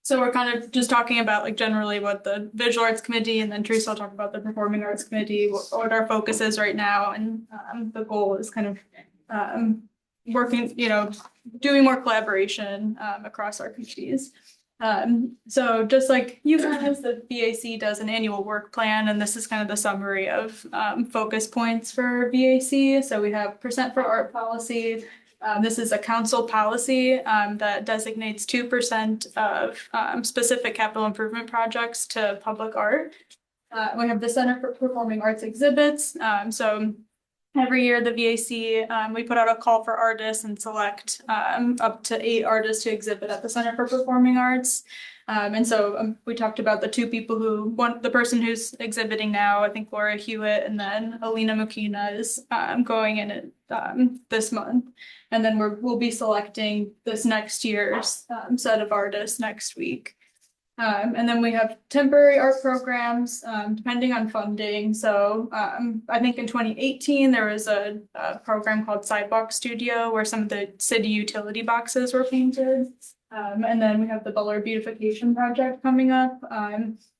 So we're kind of just talking about like generally what the Visual Arts Committee, and then Teresa will talk about the Performing Arts Committee, what our focus is right now. And the goal is kind of working, doing more collaboration across our committees. So just like you guys, the VAC does an annual work plan, and this is kind of the summary of focus points for VAC. So we have percent for art policy. This is a council policy that designates 2% of specific capital improvement projects to public art. We have the Center for Performing Arts exhibits. So every year, the VAC, we put out a call for artists and select up to 8 artists to exhibit at the Center for Performing Arts. And so we talked about the 2 people the person who's exhibiting now, I think Laura Hewitt, and then Alina Mukina is going in this month. And then we'll be selecting this next year's set of artists next week. And then we have temporary art programs, depending on funding. So I think in 2018, there was a program called Sidewalk Studio where some of the city utility boxes were painted. And then we have the Bullard Beautification Project coming up.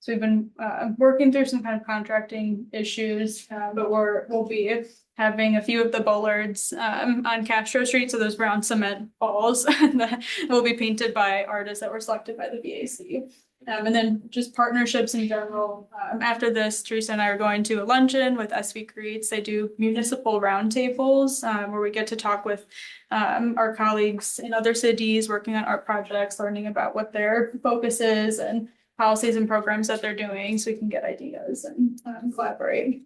So we've been working through some kind of contracting issues, but we'll be having a few of the Bullards on Castro Street. So those brown cement balls that will be painted by artists that were selected by the VAC. And then just partnerships in general. After this, Teresa and I are going to a luncheon with SV Creates. They do municipal roundtables where we get to talk with our colleagues in other cities working on art projects, learning about what their focus is and policies and programs that they're doing so we can get ideas and collaborate.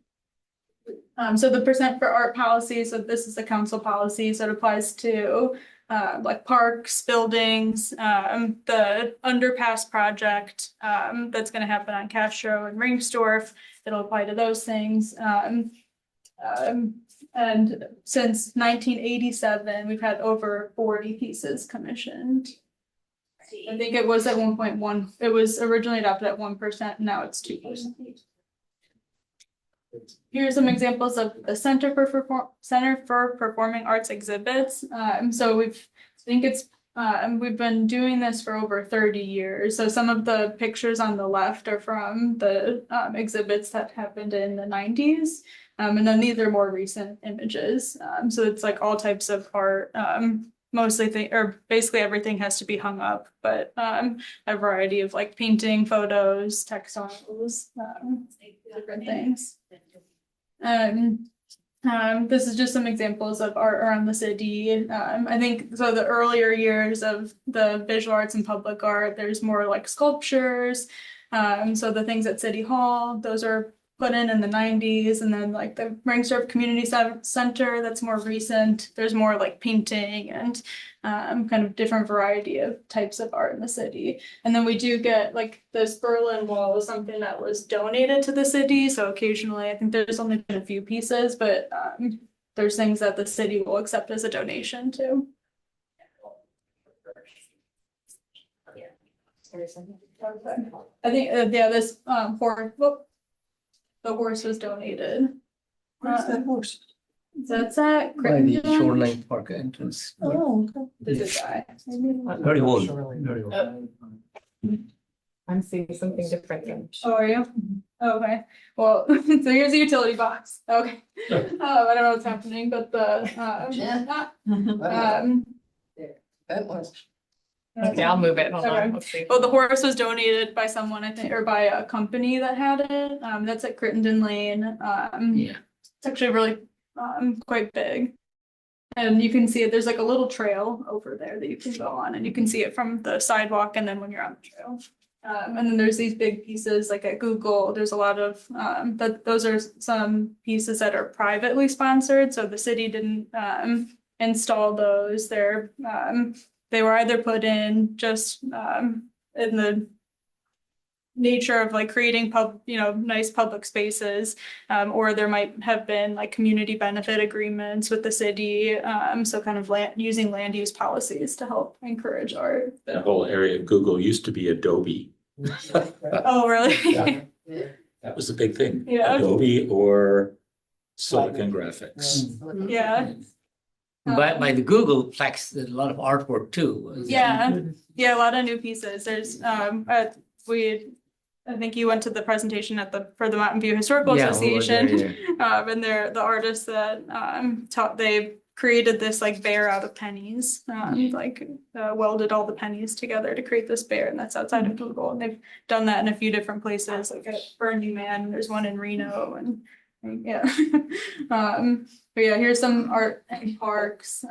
So the percent for art policy, so this is the council policy, so it applies to like parks, buildings, the underpass project that's going to happen on Castro and Ringsdorf. It'll apply to those things. And since 1987, we've had over 40 pieces commissioned. I think it was at 1.1. It was originally adopted at 1%. Now it's 2%. Here's some examples of the Center for Performing Arts exhibits. So we've been doing this for over 30 years. So some of the pictures on the left are from the exhibits that happened in the 90s. And then these are more recent images. So it's like all types of art. Basically everything has to be hung up, but a variety of like painting, photos, textiles, different things. This is just some examples of art around the city. I think so the earlier years of the visual arts and public art, there's more like sculptures. So the things at City Hall, those are put in the 90s, and then like the Ringsdorf Community Center, that's more recent. There's more like painting and kind of different variety of types of art in the city. And then we do get like this Berlin Wall is something that was donated to the city. So occasionally, I think there's only been a few pieces, but there's things that the city will accept as a donation too. I think, this the horse was donated. Where's that horse? That's at By the Crittenden. Shoreline Park entrance. Oh, okay. Did it die? Very old, very old. I'm seeing something different then. Oh, are you? Okay, well, so here's the utility box. Okay. I don't know what's happening, but That was. Okay, I'll move it. Hold on. Okay. Let's see. Well, the horse was donated by someone, I think, or by a company that had it. That's at Crittenden Lane. Yeah. It's actually really quite big. And you can see it, there's like a little trail over there that you can go on, and you can see it from the sidewalk and then when you're on the trail. And then there's these big pieces like at Google, there's a lot of those are some pieces that are privately sponsored. So the city didn't install those. They were either put in just in the nature of like creating nice public spaces, or there might have been like community benefit agreements with the city. So kind of using land use policies to help encourage art. That whole area of Google used to be Adobe. Oh, really? Yeah. That was the big thing. Yeah. Adobe or Silicon Graphics. Yeah. By the Googleplex, there's a lot of artwork too. Is that Yeah, included? yeah, a lot of new pieces. There's, I think you went to the presentation for the Mountain View Historical Yeah, we were there, Association. And they're the artists that, they created this like bear out of pennies, welded all the pennies together to create this bear, and that's outside of Google. And they've done that in a few different places, like at Burning Man, there's one in Reno, and yeah. But yeah, here's some art in parks.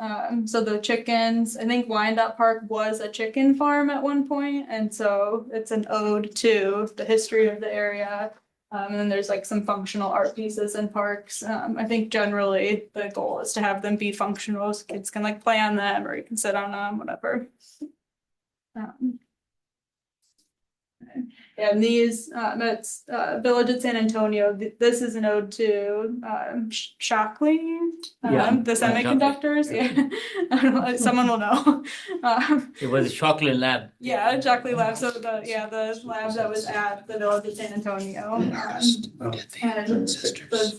So the chickens, I think Wyandotte Park was a chicken farm at one point, and so it's an ode to the history of the area. And then there's like some functional art pieces in parks. I think generally the goal is to have them be functional, so kids can like play on them or you can sit on them, whatever. And these, that's Village at San Antonio. This is an ode to Shockley, the semiconductors. Yeah, I don't know, someone will know. It was a chocolate lab. Yeah, Shockley Lab. So the lab that was at the Village of San Antonio. And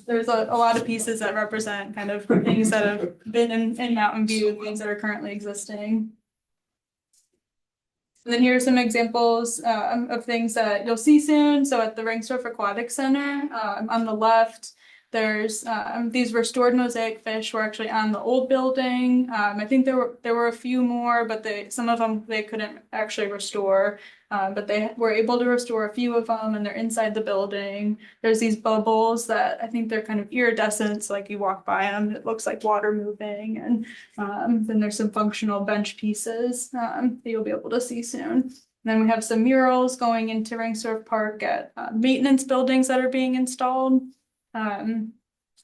there's a lot of pieces that represent kind of things that have been in Mountain View, things that are currently existing. And then here are some examples of things that you'll see soon. So at the Ringstorff Aquatic Center, on the left, there's these restored mosaic fish were actually on the old building. I think there were a few more, but some of them they couldn't actually restore. But they were able to restore a few of them, and they're inside the building. There's these bubbles that I think they're kind of iridescent, so like you walk by them, it looks like water moving. And then there's some functional bench pieces that you'll be able to see soon. And then we have some murals going into Ringstorff Park at maintenance buildings that are being installed. And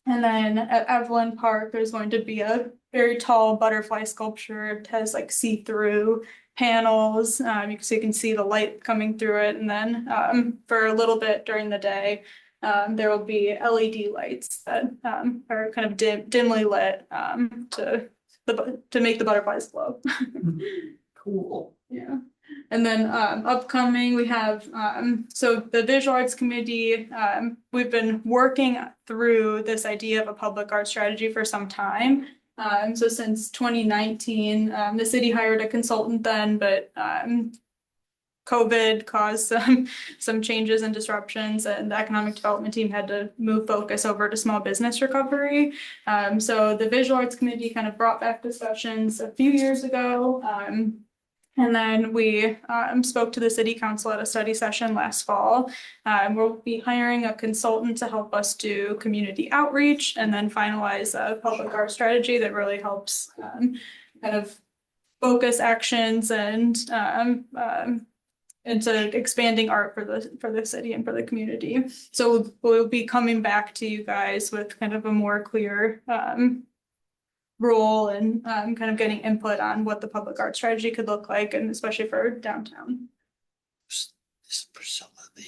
then at Evelyn Park, there's going to be a very tall butterfly sculpture. It has like see-through panels, so you can see the light coming through it. And then for a little bit during the day, there will be LED lights that are kind of dimly lit to make the butterflies glow. Cool. Yeah. And then upcoming, we have, so the Visual Arts Committee, we've been working through this idea of a public art strategy for some time. So since 2019, the city hired a consultant then, but COVID caused some changes and disruptions, and the economic development team had to move focus over to small business recovery. So the Visual Arts Committee kind of brought back discussions a few years ago. And then we spoke to the city council at a study session last fall. We'll be hiring a consultant to help us do community outreach and then finalize a public art strategy that really helps kind of focus actions and into expanding art for the city and for the community. So we'll be coming back to you guys with kind of a more clear role and kind of getting input on what the public art strategy could look like, and especially for downtown. This is some of the.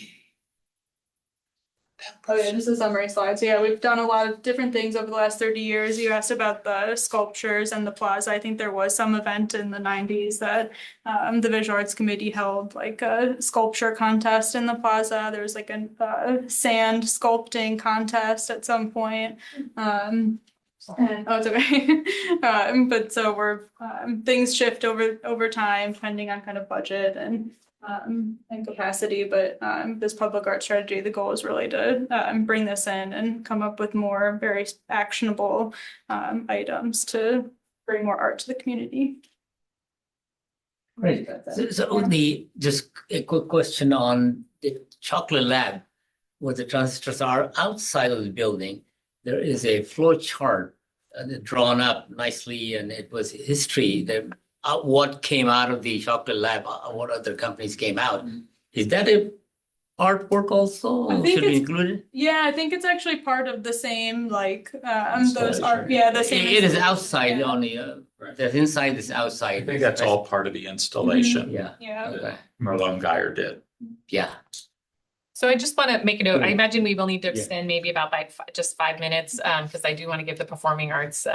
Oh yeah, just a summary slide. So yeah, we've done a lot of different things over the last 30 years. You asked about the sculptures and the plaza. I think there was some event in the 90s that the Visual Arts Committee held like a sculpture contest in the plaza. There was like a sand sculpting contest at some point. And, oh, it's okay. But so we're things shift over time depending on kind of budget and capacity. But this public art strategy, the goal is really to bring this in and come up with more very actionable items to bring more art to the community. Great. So just a quick question on the chocolate lab, where the transistors are outside of the building. There is a flow chart drawn up nicely, and it was history that what came out of the chocolate lab, what other companies came out. Is that a artwork also? I think Should be included? Yeah, I think it's actually part of the same like those art. Yeah, the same. It is outside only. The inside is outside. I think that's all part of the installation. Yeah. Yeah. Okay. Merlone Geyer did. Yeah. So I just want to make a note. I imagine we will need to Yeah. extend maybe about just 5 minutes, because I do want to give the Performing Arts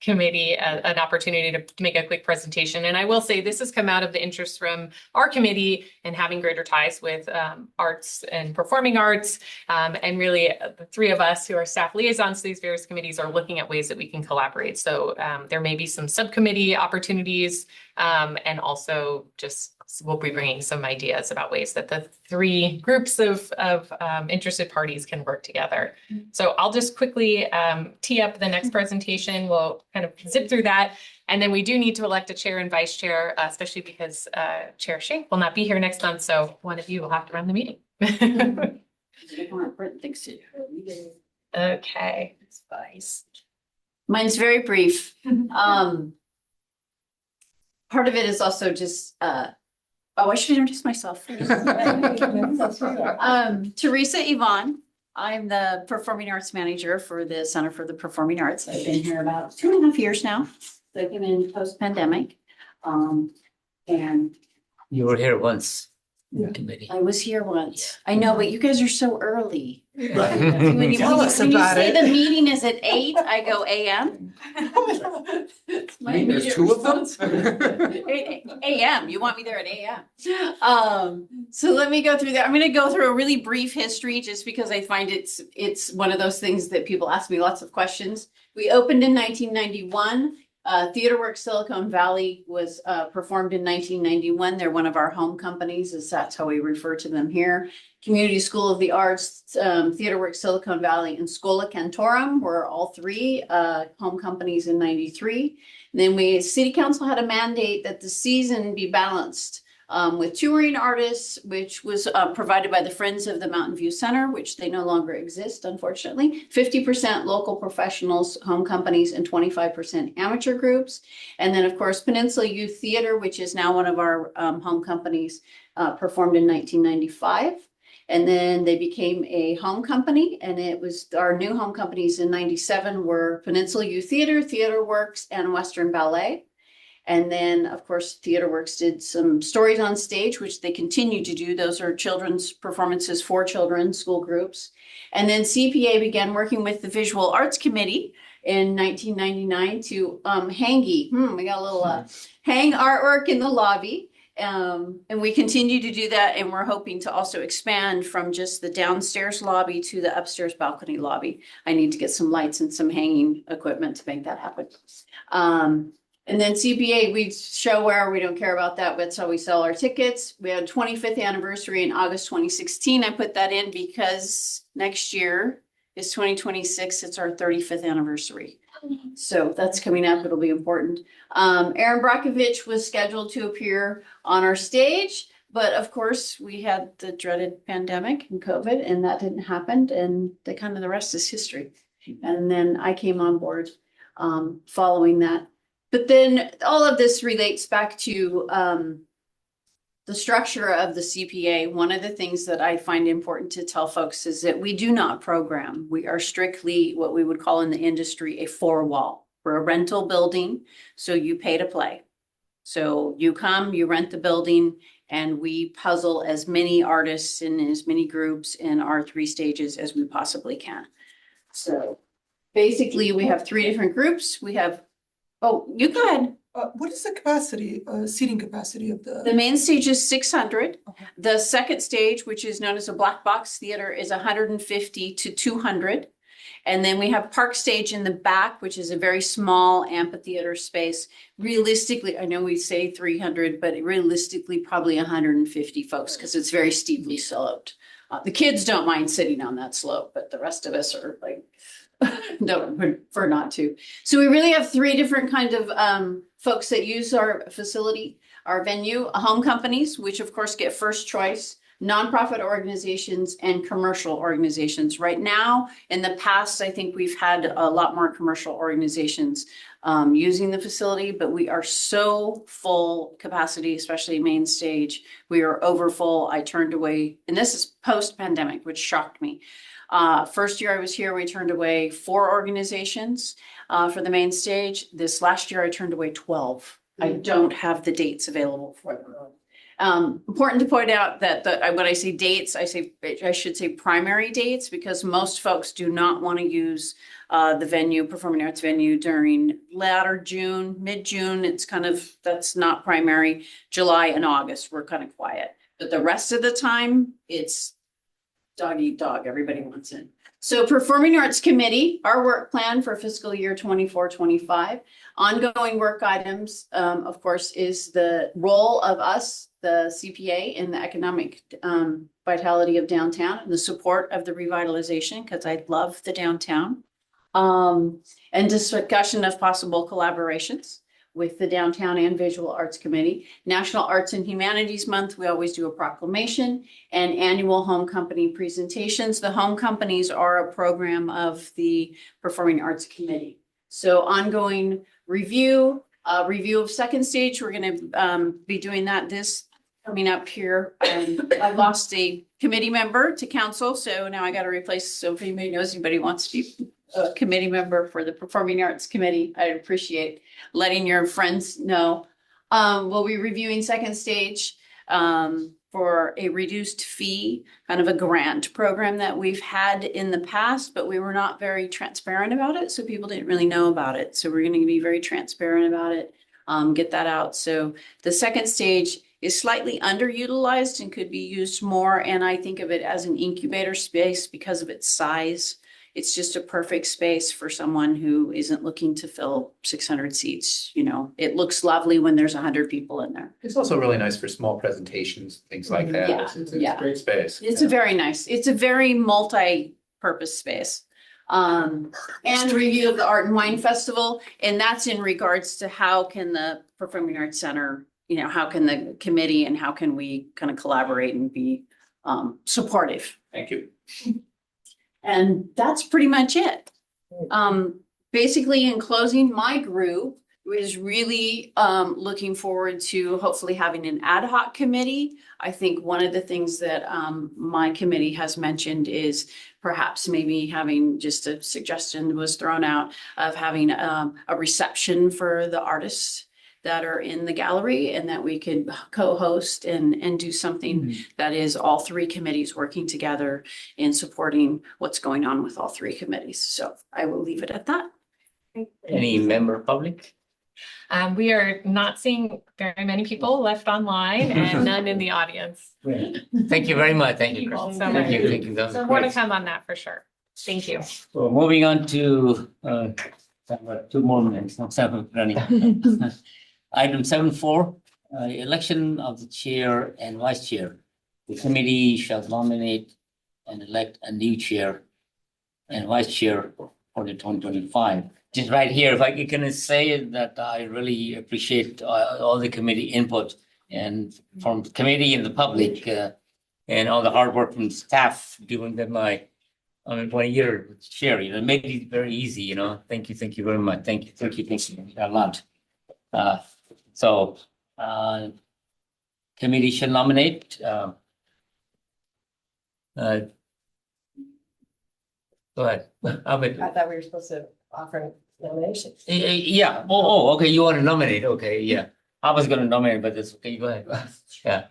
Committee an opportunity to make a quick presentation. And I will say this has come out of the interest from our committee and having greater ties with arts and performing arts. And really the three of us who are staff liaisons to these various committees are looking at ways that we can collaborate. So there may be some subcommittee opportunities, and also just we'll be bringing some ideas about ways that the three groups of interested parties can work together. So I'll just quickly tee up the next presentation. We'll kind of zip through that. And then we do need to elect a chair and vice chair, especially because Chair Shank will not be here next month. So one of you will have to run the meeting. Okay. Mine's very brief. Part of it is also just, I should introduce myself. Teresa Yvonne. I'm the Performing Arts Manager for the Center for the Performing Arts. I've been here about 2.5 years now. So I came in post-pandemic. And You were here once. Committee. I was here once. I know, but you guys are so early. Right. When you Tell us when you about say it. the meeting is at 8, I go AM. There's two of them? 8 AM, you want me there at AM. So let me go through that. I'm gonna go through a really brief history just because I find it's one of those things that people ask me lots of questions. We opened in 1991. TheaterWorks Silicon Valley was performed in 1991. They're one of our home companies, as that's how we refer to them here. Community School of the Arts, TheaterWorks Silicon Valley, and Schola Cantorum were all three home companies in 93. And then City Council had a mandate that the season be balanced with touring artists, which was provided by the Friends of the Mountain View Center, which they no longer exist, unfortunately. 50% local professionals, home companies, and 25% amateur groups. And then, of course, Peninsula Youth Theater, which is now one of our home companies, performed in 1995. And then they became a home company, and it was our new home companies in 97 were Peninsula Youth Theater, TheaterWorks, and Western Ballet. And then, of course, TheaterWorks did some stories on stage, which they continue to do. Those are children's performances for children, school groups. And then CPA began working with the Visual Arts Committee in 1999 to we got a little hang artwork in the lobby. And we continue to do that. And we're hoping to also expand from just the downstairs lobby to the upstairs balcony lobby. I need to get some lights and some hanging equipment to make that happen. And then CPA, we show where we don't care about that. That's how we sell our tickets. We had 25th anniversary in August 2016. I put that in because next year is 2026. It's our 35th anniversary. So that's coming up. It'll be important. Aaron Brockovich was scheduled to appear on our stage, but of course we had the dreaded pandemic and COVID, and that didn't happen. And the rest is history. And then I came on board following that. But then all of this relates back to the structure of the CPA. One of the things that I find important to tell folks is that we do not program. We are strictly what we would call in the industry a four-wall. We're a rental building, so you pay to play. So you come, you rent the building, and we puzzle as many artists and as many groups in our 3 stages as we possibly can. So basically, we have 3 different groups. We have you go ahead. What is the capacity, seating capacity of the? The main stage is 600. Okay. The second stage, which is known as a black box theater, is 150 to 200. And then we have Park Stage in the back, which is a very small amphitheater space. Realistically, I know we say 300, but realistically probably 150 folks because it's very steeply sloped. The kids don't mind sitting on that slope, but the rest of us are like, no, prefer not to. So we really have 3 different kind of folks that use our facility, our venue, home companies, which of course get first choice, nonprofit organizations, and commercial organizations. Right now, in the past, I think we've had a lot more commercial organizations using the facility, but we are so full capacity, especially main stage. We are over full. I turned away, and this is post-pandemic, which shocked me. First year I was here, we turned away 4 organizations for the main stage. This last year I turned away 12. I don't have the dates available for them. Important to point out that when I say dates, I should say primary dates, because most folks do not want to use the venue, performing arts venue, during latter June, mid-June. It's kind of, that's not primary. July and August, we're kind of quiet. But the rest of the time, it's dog eat dog. Everybody wants it. So Performing Arts Committee, our work plan for fiscal year 24-25. Ongoing work items, of course, is the role of us, the CPA, in the economic vitality of downtown and the support of the revitalization, because I love the downtown. And discussion of possible collaborations with the Downtown and Visual Arts Committee. National Arts and Humanities Month, we always do a proclamation, and annual home company presentations. The home companies are a program of the Performing Arts Committee. So ongoing review of second stage. We're going to be doing that this coming up here. I lost a committee member to council, so now I got to replace. So if anybody knows anybody wants to be a committee member for the Performing Arts Committee, I'd appreciate letting your friends know. We'll be reviewing second stage for a reduced fee, kind of a grant program that we've had in the past, but we were not very transparent about it, so people didn't really know about it. So we're going to be very transparent about it, get that out. So the second stage is slightly underutilized and could be used more, and I think of it as an incubator space because of its size. It's just a perfect space for someone who isn't looking to fill 600 seats. You know, it looks lovely when there's 100 people in there. It's also really nice for small presentations, things like that. Yeah, It's yeah. a great space. It's a very nice, it's a very multi-purpose space. And review of the Art and Wine Festival. And that's in regards to how can the Performing Arts Center, you know, how can the committee and how can we kind of collaborate and be supportive. Thank you. And that's pretty much it. Basically, in closing, my group is really looking forward to hopefully having an ad hoc committee. I think one of the things that my committee has mentioned is perhaps maybe having, just a suggestion was thrown out, of having a reception for the artists that are in the gallery, and that we could co-host and do something that is all three committees working together in supporting what's going on with all three committees. So I will leave it at that. Any member public? We are not seeing very many people left online and none in the audience. Thank you very much. Thank you, Thank you Chris. so Thank you. much. Thank you. That was So more to great. come on that for sure. Thank you. So moving on to, 2 more minutes, not 7 running. Item 7.4, election of the chair and vice chair. The committee shall nominate and elect a new chair and vice chair for the 2025. Just right here, if I can say that I really appreciate all the committee input and from the committee and the public and all the hard work from staff during my 1 year chair. You know, it made it very easy. You know, thank you very much. Thank you a lot. So committee should nominate. Go ahead. I thought we were supposed to offer nominations. Yeah. Okay. You want to nominate? Okay. Yeah. I was going to nominate, but that's okay. Go ahead. Yeah.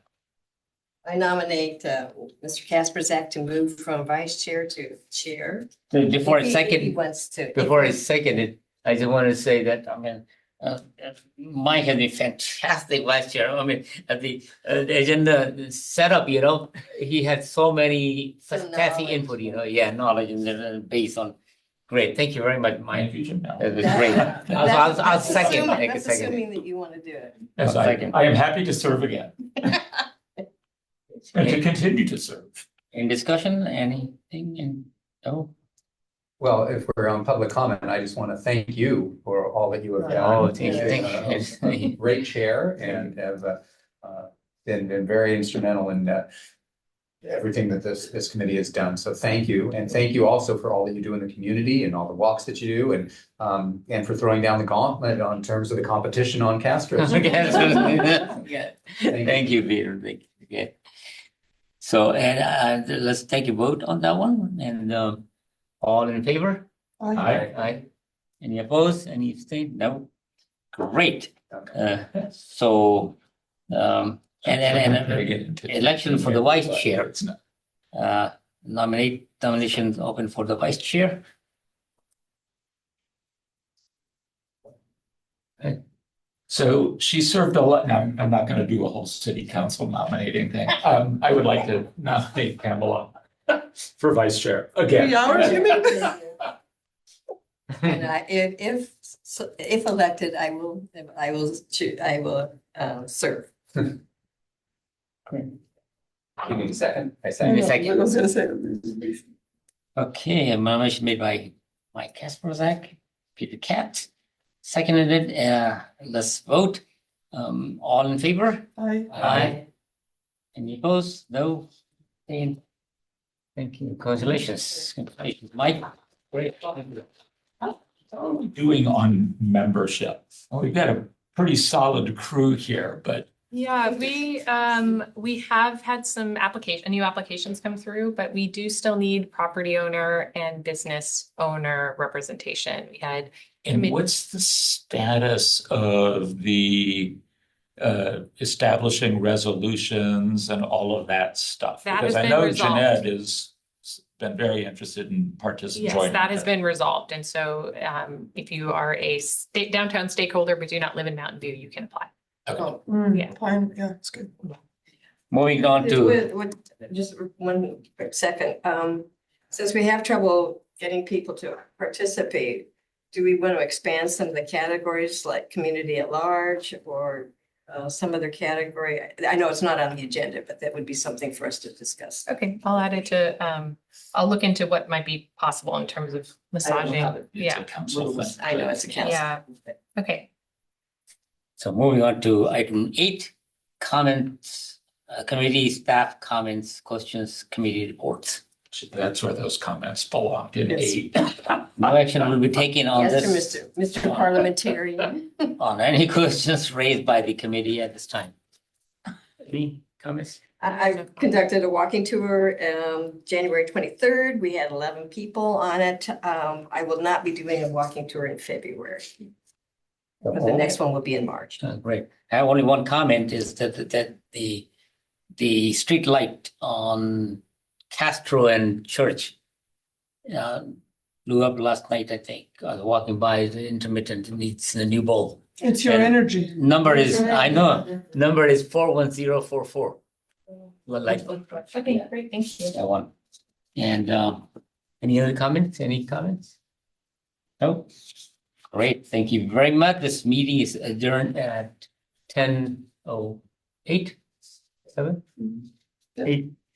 I nominate Mr. Kasperzak to move from vice chair to chair. So before If I he second, wants to. before I second it, I just want to say that Mike has been fantastic vice chair. I mean, the agenda setup, you know, he had so many fantastic input, you know, knowledge and based on. Great, thank you very much, Mike. It was great. I'll second. That's assuming that you want to do it. Yes, I am happy to serve again. And to continue to serve. In discussion, anything? No? Well, if we're on public comment, I just want to thank you for all that you have done. Oh, thank you. Thank you. Great chair and have been very instrumental in everything that this committee has done. So thank you. And thank you also for all that you do in the community and all the walks that you do and for throwing down the gauntlet on terms of the competition on Castro. Yeah. Thank you, Peter. Thank you. Yeah. So, and let's take a vote on that one. And all in favor? Aye. Any opposed? Any abstain? No? Great. So, And election for the vice chair. Nominations open for the vice chair. So she served a lot. Now, I'm not going to do a whole city council nominating thing. I would like to nominate Pamela for vice chair again. 3 hours, you mean? And if elected, I will serve. You need a second. I I second. know, I was gonna say. Okay, a nomination made by Mike Kasperzak, Peter Cat, seconded it. Let's vote. All in favor? I, Any opposed? No? Thank you. Congratulations. Congratulations, Mike. Great. How are we doing on membership? Well, we've got a pretty solid crew here, but Yeah, we have had some new applications come through, but we do still need property owner and business owner representation. We had. and what's the status of the establishing resolutions and all of that stuff? That Because has I been know resolved. Jeanette has been very interested in participating. Yes, that has been resolved. And so if you are a downtown stakeholder but do not live in Mountain View, you can apply. Yeah. Fine, yeah, it's good. Moving on to, Just one quick second. Since we have trouble getting people to participate, do we want to expand some of the categories like community at large or some other category? I know it's not on the agenda, but that would be something for us to discuss. Okay, I'll add it to, I'll look into what might be possible in terms of massaging. It's Yeah, a council thing. I know it's a council. yeah. Okay. so moving on to item 8, comments, committee staff comments, questions, committee reports. That's where those comments belong in Yes. 8. No action will be taken on Yes, this, sir, Mr. Parliamentarian. on any questions raised by the committee at this time. Any comments? I conducted a walking tour, January 23rd. We had 11 people on it. I will not be doing a walking tour in February. But the next one will be in March. Great. I have only one comment is that the street light on Castro and Church blew up last night, I think. I was walking by the intermittent, it needs a new bulb. It's your And energy. Number is, I know, number is 41044. Well, like Okay, great, thank you. that one. And any other comments? Any comments? No? Great, thank you very much. This meeting is adjourned at 10:08, 7? 8.